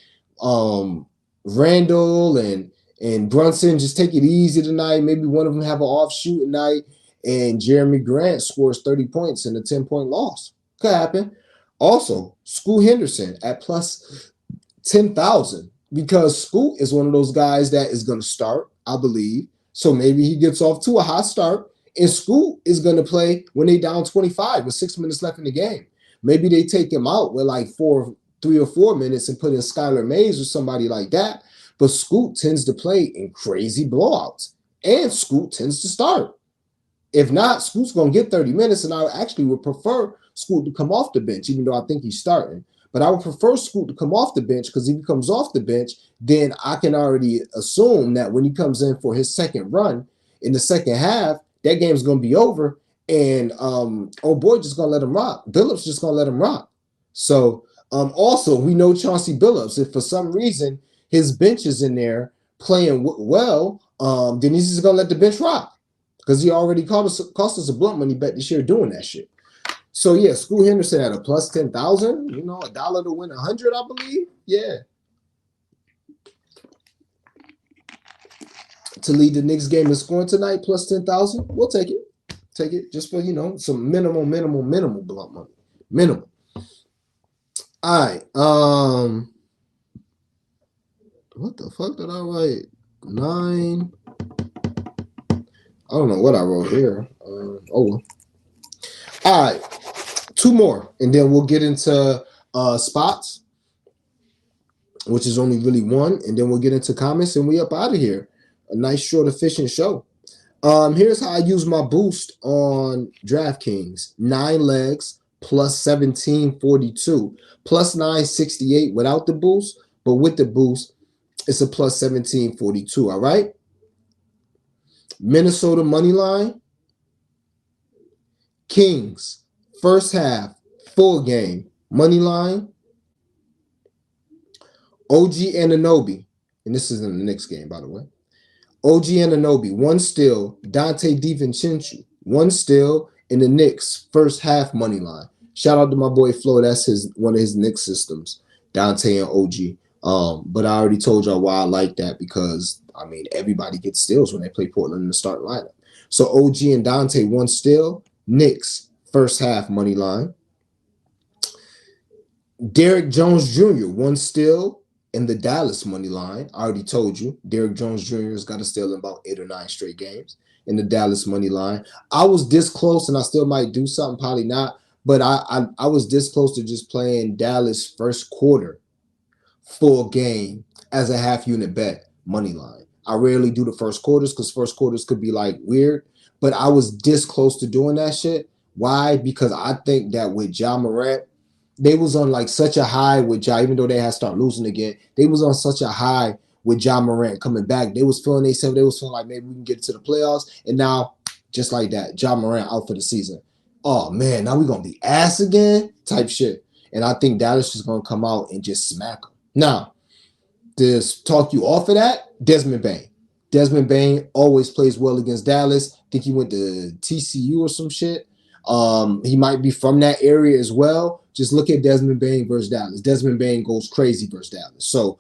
A: Randall and Brunson just take it easy tonight. Maybe one of them have an off shooting night, and Jeremy Grant scores 30 points in a 10-point loss. Could happen. Also, Scoot Henderson at plus 10,000 because Scoot is one of those guys that is going to start, I believe. So maybe he gets off to a hot start, and Scoot is going to play when they down 25 with 6 minutes left in the game. Maybe they take him out with like 3 or 4 minutes and put in Skylar Mays or somebody like that. But Scoot tends to play in crazy blowouts, and Scoot tends to start. If not, Scoot's going to get 30 minutes, and I actually would prefer Scoot to come off the bench, even though I think he's starting. But I would prefer Scoot to come off the bench because if he comes off the bench, then I can already assume that when he comes in for his second run in the second half, that game's going to be over, and oh boy, just going to let him rock. Billups just going to let him rock. So also, we know Chauncey Billups. If for some reason his bench is in there playing well, then he's just going to let the bench rock because he already cost us a blunt money bet this year doing that shit. So yeah, Scoot Henderson at a plus 10,000. You know, $1 to win 100, I believe. Yeah. To lead the Knicks game in scoring tonight, plus 10,000. We'll take it. Take it just for, you know, some minimal blunt money. Minimal. All right. What the fuck did I write? 9. I don't know what I wrote here. Oh well. All right. 2 more, and then we'll get into spots, which is only really 1, and then we'll get into comments, and we up out of here. A nice, short, efficient show. Here's how I use my boost on DraftKings. 9 legs plus 1742, plus 968 without the boost, but with the boost, it's a plus 1742. All right. Minnesota money line. Kings first half full game money line. OG Anunoby, and this is in the next game, by the way. OG Anunoby, 1 steal. Dante DiVincenzo, 1 steal in the Knicks first half money line. Shout out to my boy Flo. That's one of his Knicks systems, Dante and OG. But I already told y'all why I like that because, I mean, everybody gets steals when they play Portland in the starting lineup. So OG and Dante, 1 steal. Knicks first half money line. Derrick Jones Jr., 1 steal in the Dallas money line. I already told you, Derrick Jones Jr. has got a steal in about 8 or 9 straight games in the Dallas money line. I was this close, and I still might do something, probably not, but I was this close to just playing Dallas first quarter full game as a half unit bet money line. I rarely do the first quarters because first quarters could be like weird, but I was this close to doing that shit. Why? Because I think that with Ja Morant, they was on like such a high with Ja, even though they had start losing again. They was on such a high with Ja Morant coming back. They was feeling themselves. They was feeling like maybe we can get to the playoffs. And now, just like that, Ja Morant out for the season. Oh man, now we're gonna be ass again type shit. And I think Dallas is gonna come out and just smack them. Now, to talk you off of that, Desmond Bane. Desmond Bane always plays well against Dallas. I think he went to TCU or some shit. He might be from that area as well. Just look at Desmond Bane versus Dallas. Desmond Bane goes crazy versus Dallas. So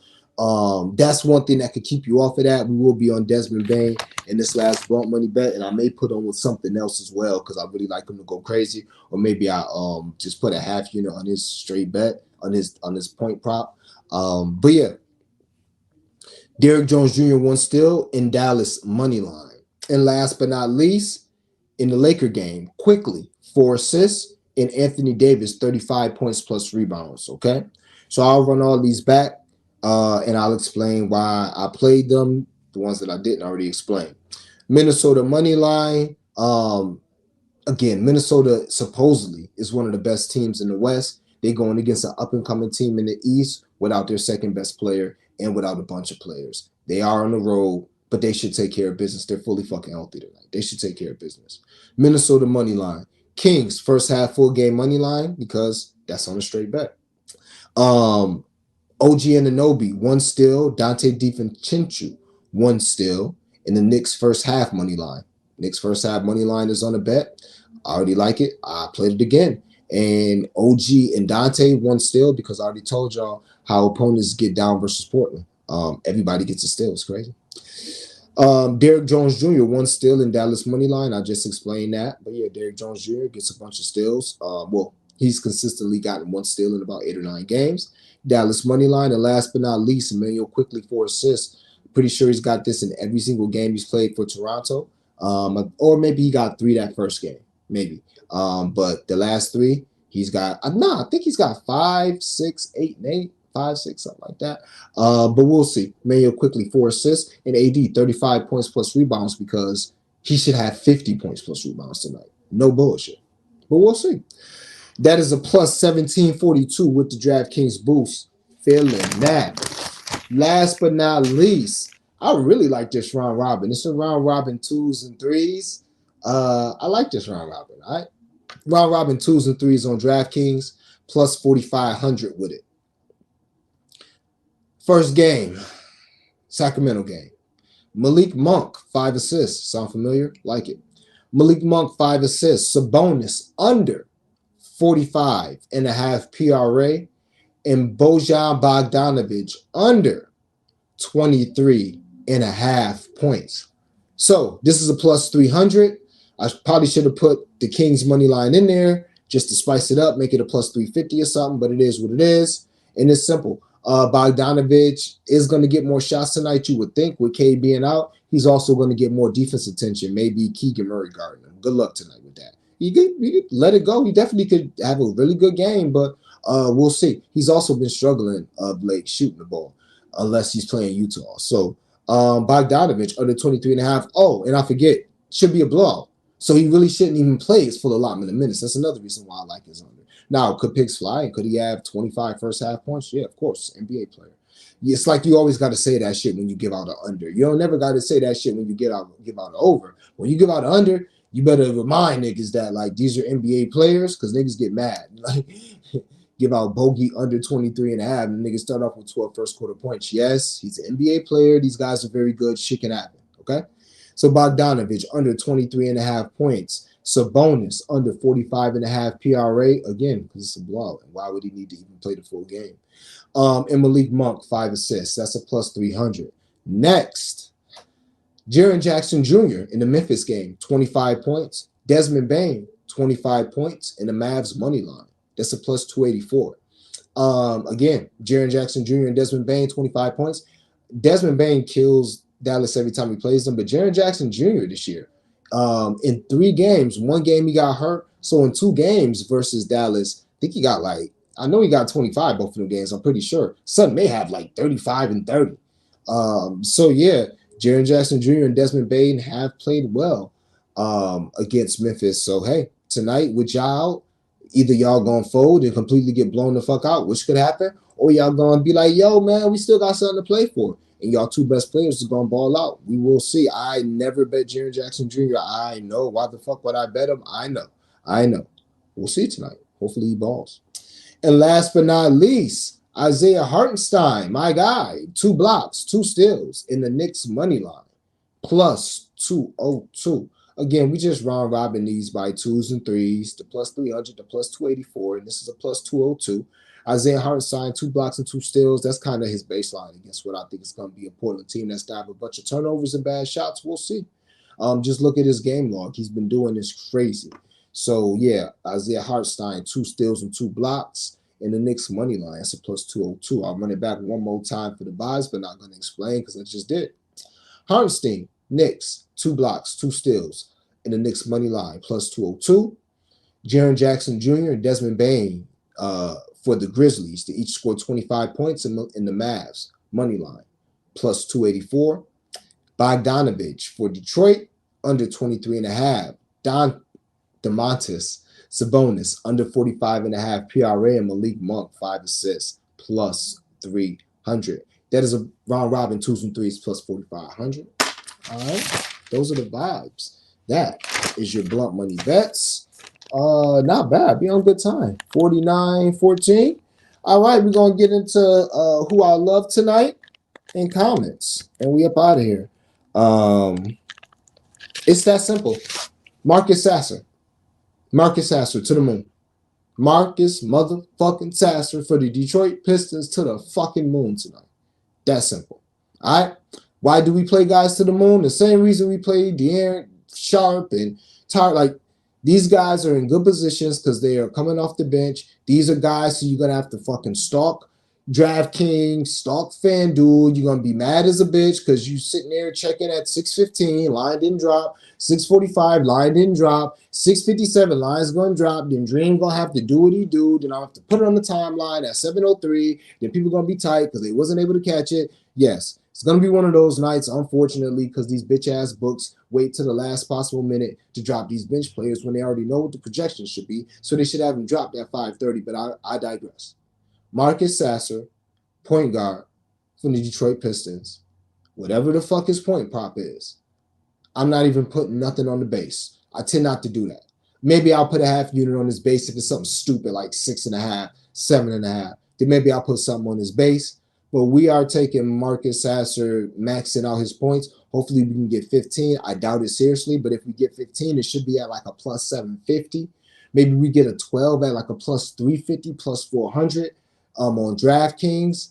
A: that's one thing that could keep you off of that. We will be on Desmond Bane in this last blunt money bet, and I may put on with something else as well because I really like him to go crazy. Or maybe I just put a half unit on his straight bet on his point prop. But yeah, Derrick Jones Jr. 1 steal in Dallas money line. And last but not least, in the Laker game, quickly 4 assists, and Anthony Davis 35 points plus rebounds. Okay, so I'll run all these back, and I'll explain why I played them. The ones that I didn't already explain. Minnesota money line. Again, Minnesota supposedly is one of the best teams in the West. They're going against an up-and-coming team in the East without their second best player and without a bunch of players. They are on the road, but they should take care of business. They're fully fucking healthy tonight. They should take care of business. Minnesota money line. Kings first half full game money line because that's on a straight bet. OG Anunoby 1 steal. Dante DiVincenzo 1 steal in the Knicks first half money line. Knicks first half money line is on a bet. I already like it. I played it again. And OG and Dante 1 steal because I already told y'all how opponents get down versus Portland. Everybody gets a steal. It's crazy. Derrick Jones Jr. one steal in Dallas money line. I just explained that. But yeah, Derrick Jones Jr. gets a bunch of steals. Well, he's consistently gotten one steal in about 8 or 9 games. Dallas money line. And last but not least, Emmanuel Quickly 4 assists. Pretty sure he's got this in every single game he's played for Toronto. Or maybe he got 3 that first game. Maybe. But the last 3, he's got, I think he's got 5, 6, 8, and 8. 5, 6, something like that. But we'll see. Emmanuel Quickly 4 assists and AD 35 points plus rebounds because he should have 50 points plus rebounds tonight. No bullshit. But we'll see. That is a plus 1742 with the DraftKings boost. Feeling that. Last but not least, I really like this round robin. It's a round robin 2s and 3s. I like this round robin. All right. Round robin 2s and 3s on DraftKings plus 4,500 with it. First game, Sacramento game. Malik Monk, 5 assists. Sound familiar? Like it. Malik Monk, 5 assists. Sabonis, under 45.5 PRA. And Bojan Bogdanovic, under 23.5 points. So this is a plus 300. I probably should have put the Kings money line in there just to spice it up, make it a plus 350 or something, but it is what it is. And it's simple. Bogdanovic is going to get more shots tonight, you would think, with K being out. He's also going to get more defense attention, maybe Keegan Murray guarding him. Good luck tonight with that. You could let it go. He definitely could have a really good game, but we'll see. He's also been struggling of late shooting the ball, unless he's playing Utah. So Bogdanovic under 23.5. Oh, and I forget, should be a blowout. So he really shouldn't even play his full allotment of minutes. That's another reason why I like his under. Now, could picks fly? Could he have 25 first half points? Yeah, of course. NBA player. It's like you always got to say that shit when you give out an under. You don't never got to say that shit when you give out an over. When you give out an under, you better remind niggas that like these are NBA players because niggas get mad. Like give out bogey under 23.5 and niggas start off with 12 first quarter points. Yes, he's an NBA player. These guys are very good. Shit can happen. Okay. So Bogdanovic under 23.5 points. Sabonis under 45.5 PRA, again, because it's a blowout. And why would he need to even play the full game? And Malik Monk, 5 assists. That's a plus 300. Next, Jaren Jackson Jr. in the Memphis game, 25 points. Desmond Bane, 25 points in the Mavs money line. That's a plus 284. Again, Jaren Jackson Jr. and Desmond Bane, 25 points. Desmond Bane kills Dallas every time he plays them, but Jaren Jackson Jr. this year, in 3 games, 1 game he got hurt. So in 2 games versus Dallas, I think he got like, I know he got 25 both of them games. I'm pretty sure. Son may have like 35 and 30. So yeah, Jaren Jackson Jr. and Desmond Bane have played well against Memphis. So hey, tonight with y'all out, either y'all gonna fold and completely get blown the fuck out, which could happen, or y'all gonna be like, yo, man, we still got something to play for. And y'all 2 best players are going to ball out. We will see. I never bet Jaren Jackson Jr. I know. Why the fuck would I bet him? I know. We'll see tonight. Hopefully he balls. And last but not least, Isaiah Hartenstein, my guy. 2 blocks, 2 steals in the Knicks money line. Plus 202. Again, we just round robin these by 2s and 3s. The plus 300, the plus 284. And this is a plus 202. Isaiah Hartenstein, 2 blocks and 2 steals. That's kind of his baseline against what I think is going to be a Portland team that's going to have a bunch of turnovers and bad shots. We'll see. Just look at his game log. He's been doing this crazy. So, yeah, Isaiah Hartenstein, 2 steals and 2 blocks in the Knicks money line. That's a plus 202. I'll run it back one more time for the buys, but not going to explain because I just did. Hartenstein, Knicks, 2 blocks, 2 steals in the Knicks money line, plus 202. Jaren Jackson Jr. and Desmond Bane, for the Grizzlies to each score 25 points in the Mavs money line, plus 284. Bogdanovic for Detroit, under 23.5. Domantas Sabonis, under 45.5 PRA, and Malik Monk, 5 assists, plus 300. That is a round robin 2s and 3s, plus 4,500. All right, those are the vibes. That is your blunt money bets. Not bad. Be on good time. 49-14. All right, we're gonna get into who I love tonight in comments, and we up out of here. It's that simple. Marcus Sasser. Marcus Sasser to the moon. Marcus motherfucking Sasser for the Detroit Pistons to the fucking moon tonight. That simple. All right. Why do we play guys to the moon? The same reason we play De'Aaron Sharp and Tyler. Like, these guys are in good positions because they are coming off the bench. These are guys who you're gonna have to fucking stalk DraftKings, stalk FanDuel. You're gonna be mad as a bitch because you sitting there checking at 6:15, line didn't drop. 6:45, line didn't drop. 6:57, line's gonna drop. Then Dream gonna have to do what he do. Then I'll have to put it on the timeline at 7:03. Then people gonna be tight because they wasn't able to catch it. Yes, it's going to be one of those nights, unfortunately, because these bitch-ass books wait to the last possible minute to drop these bench players when they already know what the projections should be, so they should have them dropped at 5:30, but I digress. Marcus Sasser, point guard from the Detroit Pistons. Whatever the fuck his point prop is, I'm not even putting nothing on the base. I tend not to do that. Maybe I'll put a half unit on his base if it's something stupid like 6.5, 7.5. Then maybe I'll put something on his base. But we are taking Marcus Sasser, maxing out his points. Hopefully we can get 15. I doubt it seriously, but if we get 15, it should be at like a plus 750. Maybe we get a 12 at like a plus 350, plus 400 on DraftKings.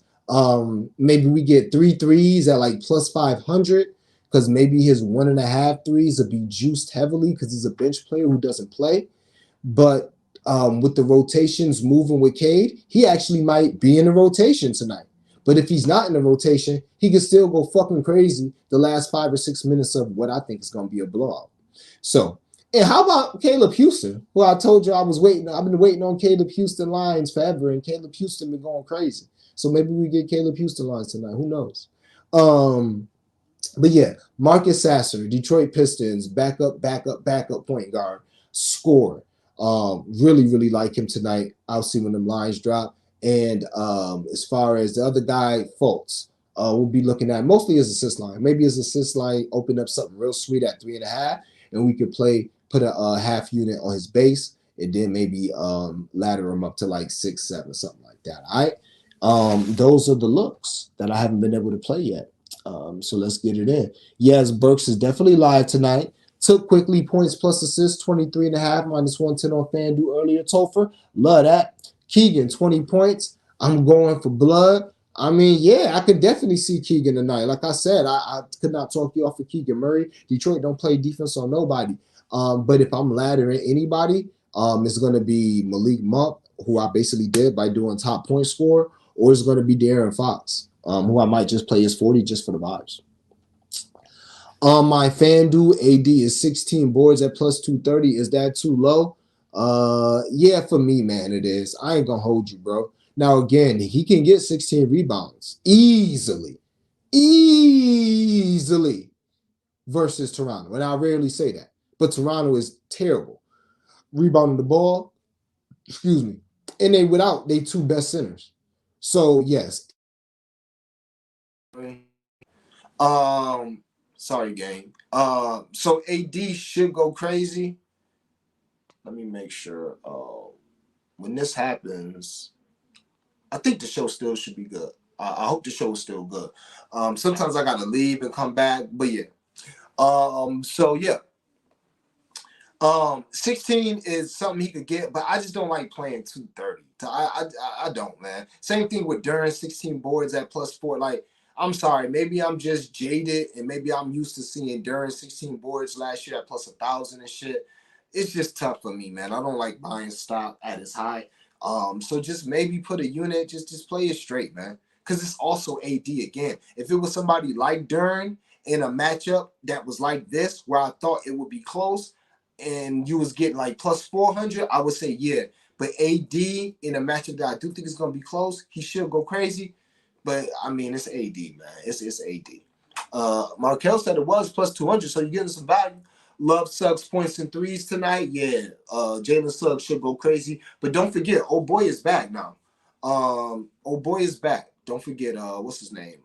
A: Maybe we get 3 threes at like plus 500 because maybe his 1.5 threes will be juiced heavily because he's a bench player who doesn't play. But with the rotations moving with Cade, he actually might be in the rotation tonight. But if he's not in the rotation, he can still go fucking crazy the last 5 or 6 minutes of what I think is going to be a blowout. So, and how about Caleb Houston? Well, I told you I was waiting. I've been waiting on Caleb Houston lines forever, and Caleb Houston been going crazy. So maybe we get Caleb Houston lines tonight. Who knows? But yeah, Marcus Sasser, Detroit Pistons, backup point guard, score. Really, really like him tonight. I'll see when them lines drop. And as far as the other guy, Fultz, we'll be looking at mostly his assist line. Maybe his assist line open up something real sweet at 3.5, and we could put a half unit on his base, and then maybe ladder him up to like 6, 7, something like that. All right. Those are the looks that I haven't been able to play yet. So let's get it in. Yes, Burks is definitely live tonight. Took quickly points plus assists, 23.5, minus 110 on FanDuel earlier. Topher, love that. Keegan, 20 points. I'm going for blood. I mean, yeah, I could definitely see Keegan tonight. Like I said, I could not talk you off of Keegan Murray. Detroit don't play defense on nobody. But if I'm laddering anybody, it's going to be Malik Monk, who I basically did by doing top point score, or it's going to be De'Aaron Fox, who I might just play as 40 just for the vibes. On my FanDuel, AD is 16 boards at plus 230. Is that too low? Yeah, for me, man, it is. I ain't gonna hold you, bro. Now, again, he can get 16 rebounds easily versus Toronto. And I rarely say that, but Toronto is terrible rebounding the ball. Excuse me. And they without they two best centers. So yes. Sorry, gang. So AD should go crazy. Let me make sure. When this happens, I think the show still should be good. I hope the show is still good. Sometimes I gotta leave and come back, but yeah. So yeah. 16 is something he could get, but I just don't like playing 230. I don't, man. Same thing with Duran, 16 boards at plus 4. Like, I'm sorry, maybe I'm just jaded, and maybe I'm used to seeing Duran 16 boards last year at plus 1,000 and shit. It's just tough for me, man. I don't like buying stock at its high. So just maybe put a unit, just play it straight, man. Because it's also AD again. If it was somebody like Duran in a matchup that was like this, where I thought it would be close, and you was getting like plus 400, I would say yeah. But AD in a matchup that I do think is going to be close, he should go crazy. But I mean, it's AD, man. It's AD. Markel said it was plus 200, so you're getting some value. Love Suggs points and threes tonight. Yeah, Jalen Suggs should go crazy. But don't forget, old boy is back now. Old boy is back. Don't forget, what's his name?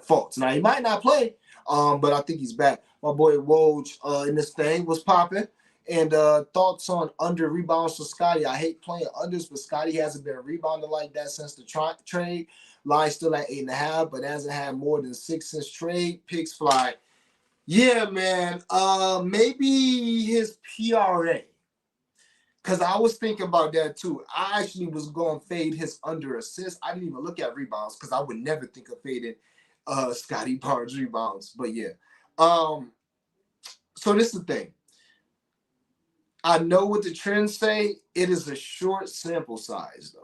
A: Fultz. Now he might not play, but I think he's back. My boy Woj in this thing was popping. And thoughts on under rebounds for Scotty. I hate playing unders, but Scotty hasn't been rebounding like that since the trade. Line still at 8.5, but hasn't had more than 6 since trade. Picks fly. Yeah, man. Maybe his PRA. Because I was thinking about that too. I actually was going to fade his under assist. I didn't even look at rebounds because I would never think of fading Scotty Barnes rebounds. But yeah. So this is the thing. I know what the trends say. It is a short sample size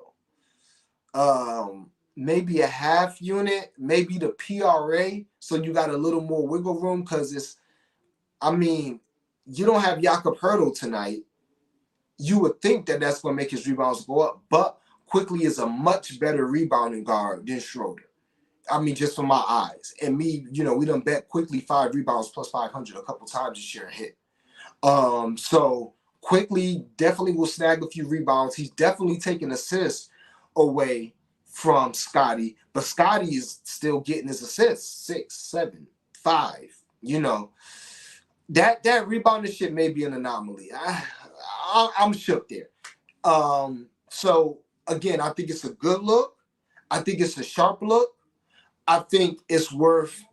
A: though. Maybe a half unit, maybe the PRA, so you got a little more wiggle room because you don't have Jakob Hurdle tonight. You would think that that's going to make his rebounds go up, but Quickly is a much better rebounding guard than Schroeder. Just from my eyes. And me, we done bet Quickly 5 rebounds plus 500 a couple times this year and hit. So Quickly definitely will snag a few rebounds. He's definitely taking assists away from Scotty, but Scotty is still getting his assists 6, 7, 5. That rebounding shit may be an anomaly. I'm shook there. So again, I think it's a good look. I think it's a sharp look. I think it's worth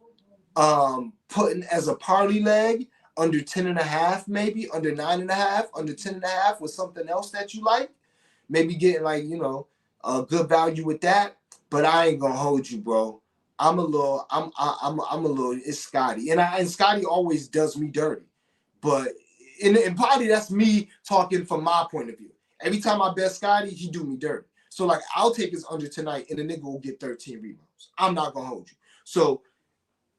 A: putting as a parlay leg under 10.5, maybe under 9.5, under 10.5 with something else that you like. Maybe getting a good value with that. But I ain't gonna hold you, bro. I'm a little. It's Scotty, and Scotty always does me dirty. But in party, that's me talking from my point of view. Every time I bet Scotty, he do me dirty. So like I'll take his under tonight, and the nigga will get 13 rebounds. I'm not gonna hold you. So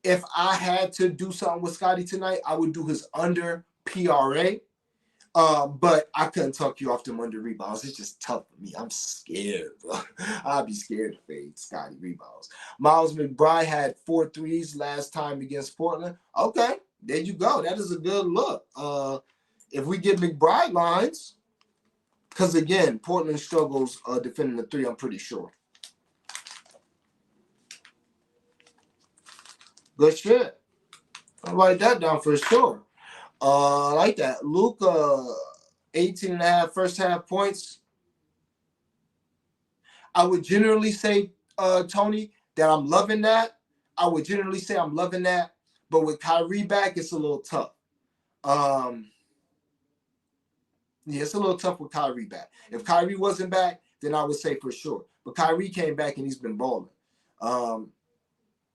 A: if I had to do something with Scotty tonight, I would do his under PRA. But I couldn't talk you off them under rebounds. It's just tough for me. I'm scared, bro. I'd be scared to fade Scotty rebounds. Miles McBride had 4 threes last time against Portland. Okay, there you go. That is a good look. If we get McBride lines, because again, Portland struggles defending the 3, I'm pretty sure. Good shit. I'll write that down for sure. I like that. Luka, 18.5 first half points. I would generally say, Tony, that I'm loving that. But with Kyrie back, it's a little tough. It's a little tough with Kyrie back. If Kyrie wasn't back, then I would say for sure. But Kyrie came back and he's been balling.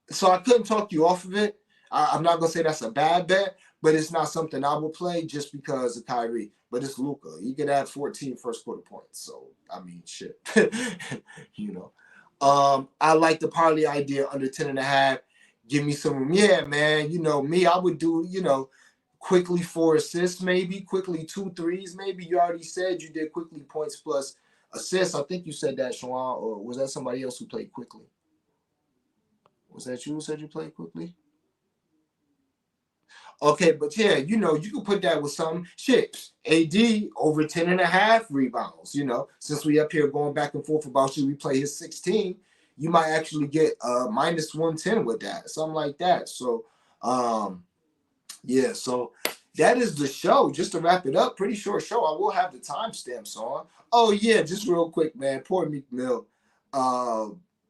A: So I couldn't talk you off of it. I'm not going to say that's a bad bet, but it's not something I will play just because of Kyrie. But it's Luka. He could add 14 first quarter points. So, shit. I like the parlay idea under 10.5. Give me some room. Yeah, man. Me, I would do, Quickly 4 assists, maybe. Quickly 2 threes, maybe. You already said you did Quickly points plus assists. I think you said that, Shawan, or was that somebody else who played Quickly? Was that you who said you played Quickly? Okay, but yeah, you can put that with some shit. AD over 10.5 rebounds, Since we up here going back and forth about should we play his 16, you might actually get minus 110 with that, something like that. So, yeah, so that is the show. Just to wrap it up, pretty short show. I will have the timestamps on. Oh, yeah, just real quick, man. Poor Meek Mill.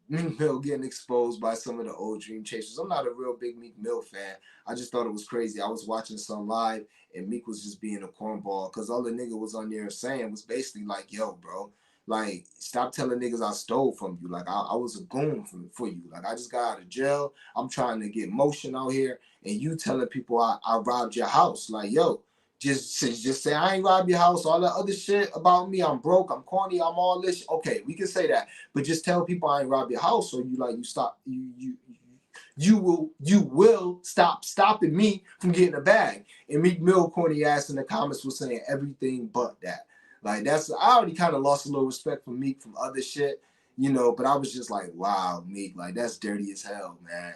A: Meek Mill getting exposed by some of the old Dream Chasers. I'm not a real big Meek Mill fan. I just thought it was crazy. I was watching some live, and Meek was just being a cornball because all the nigga was on there saying was basically like, yo, bro, like, stop telling niggas I stole from you. Like, I was a goon for you. Like, I just got out of jail. I'm trying to get motion out here, and you telling people I robbed your house. Like, yo, just say I ain't robbed your house. All that other shit about me, I'm broke, I'm corny, I'm all this. Okay, we can say that, but just tell people I ain't robbed your house, so you stop. You will stop stopping me from getting a bag. And Meek Mill corny ass in the comments was saying everything but that. Like I already kind of lost a little respect for Meek from other shit, but I was just like, wow, Meek, like that's dirty as hell, man.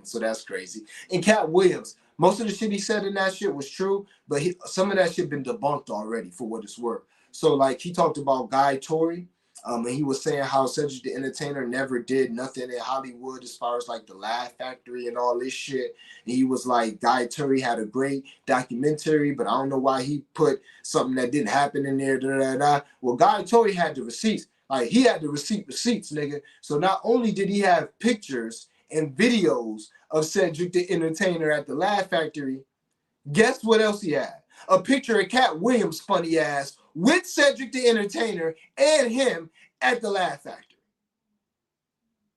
A: So that's crazy. And Cat Williams, most of the shit he said in that shit was true, but some of that shit been debunked already for what it's worth. So like he talked about Guy Torrey, and he was saying how Cedric the Entertainer never did nothing in Hollywood as far as like the Laugh Factory and all this shit. And he was like, Guy Torrey had a great documentary, but I don't know why he put something that didn't happen in there. Da, da, da. Well, Guy Torrey had the receipts. Like he had the receipts, nigga. So not only did he have pictures and videos of Cedric the Entertainer at the Laugh Factory, guess what else he had? A picture of Cat Williams' funny ass with Cedric the Entertainer and him at the Laugh Factory.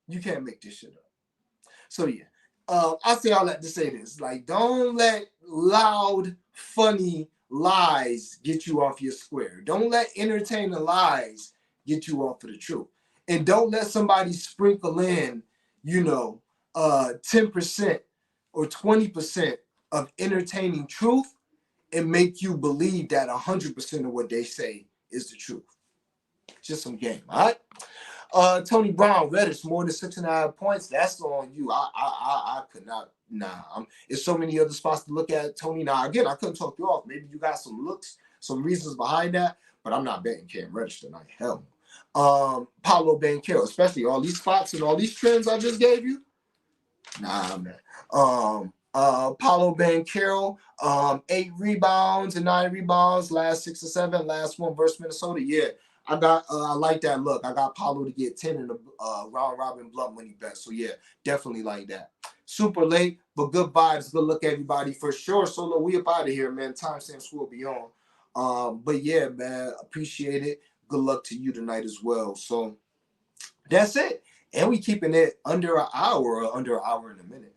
A: You can't make this shit up. So yeah, I say all that to say this. Like, don't let loud, funny lies get you off your square. Don't let entertaining lies get you off of the truth. And don't let somebody sprinkle in, 10% or 20% of entertaining truth and make you believe that 100% of what they say is the truth. Just some game, all right? Tony Brown, Reddish, more than 6.5 points. That's on you. I could not. Nah, there's so many other spots to look at. Tony, now again, I couldn't talk you off. Maybe you got some looks, some reasons behind that, but I'm not betting Cam Reddish tonight. Hell, Paulo Banchero, especially all these spots and all these trends I just gave you. Nah, man. Paulo Banchero, 8 rebounds and 9 rebounds, last 6 or 7, last one versus Minnesota. Yeah, I like that look. I got Paulo to get 10 in the round robin blunt money bet. So yeah, definitely like that. Super late, but good vibes. Good luck, everybody, for sure. Solo, we up out of here, man. Timestamps will be on. But yeah, man, appreciate it. Good luck to you tonight as well. So that's it. And we keeping it under an hour or under an hour in a minute.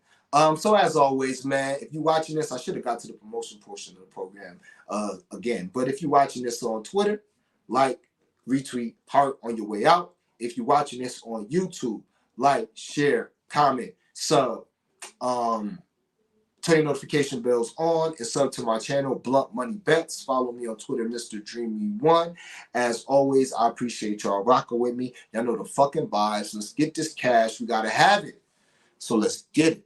A: So as always, man, if you're watching this, I should have got to the promotion portion of the program again. But if you're watching this on Twitter, like, retweet, heart on your way out. If you're watching this on YouTube, like, share, comment, sub. Turn your notification bells on and sub to my channel, Blunt Money Bets. Follow me on Twitter, Mr. Dreamy1. As always, I appreciate y'all rocking with me. Y'all know the fucking vibes. Let's get this cash. We got to have it. So let's get it.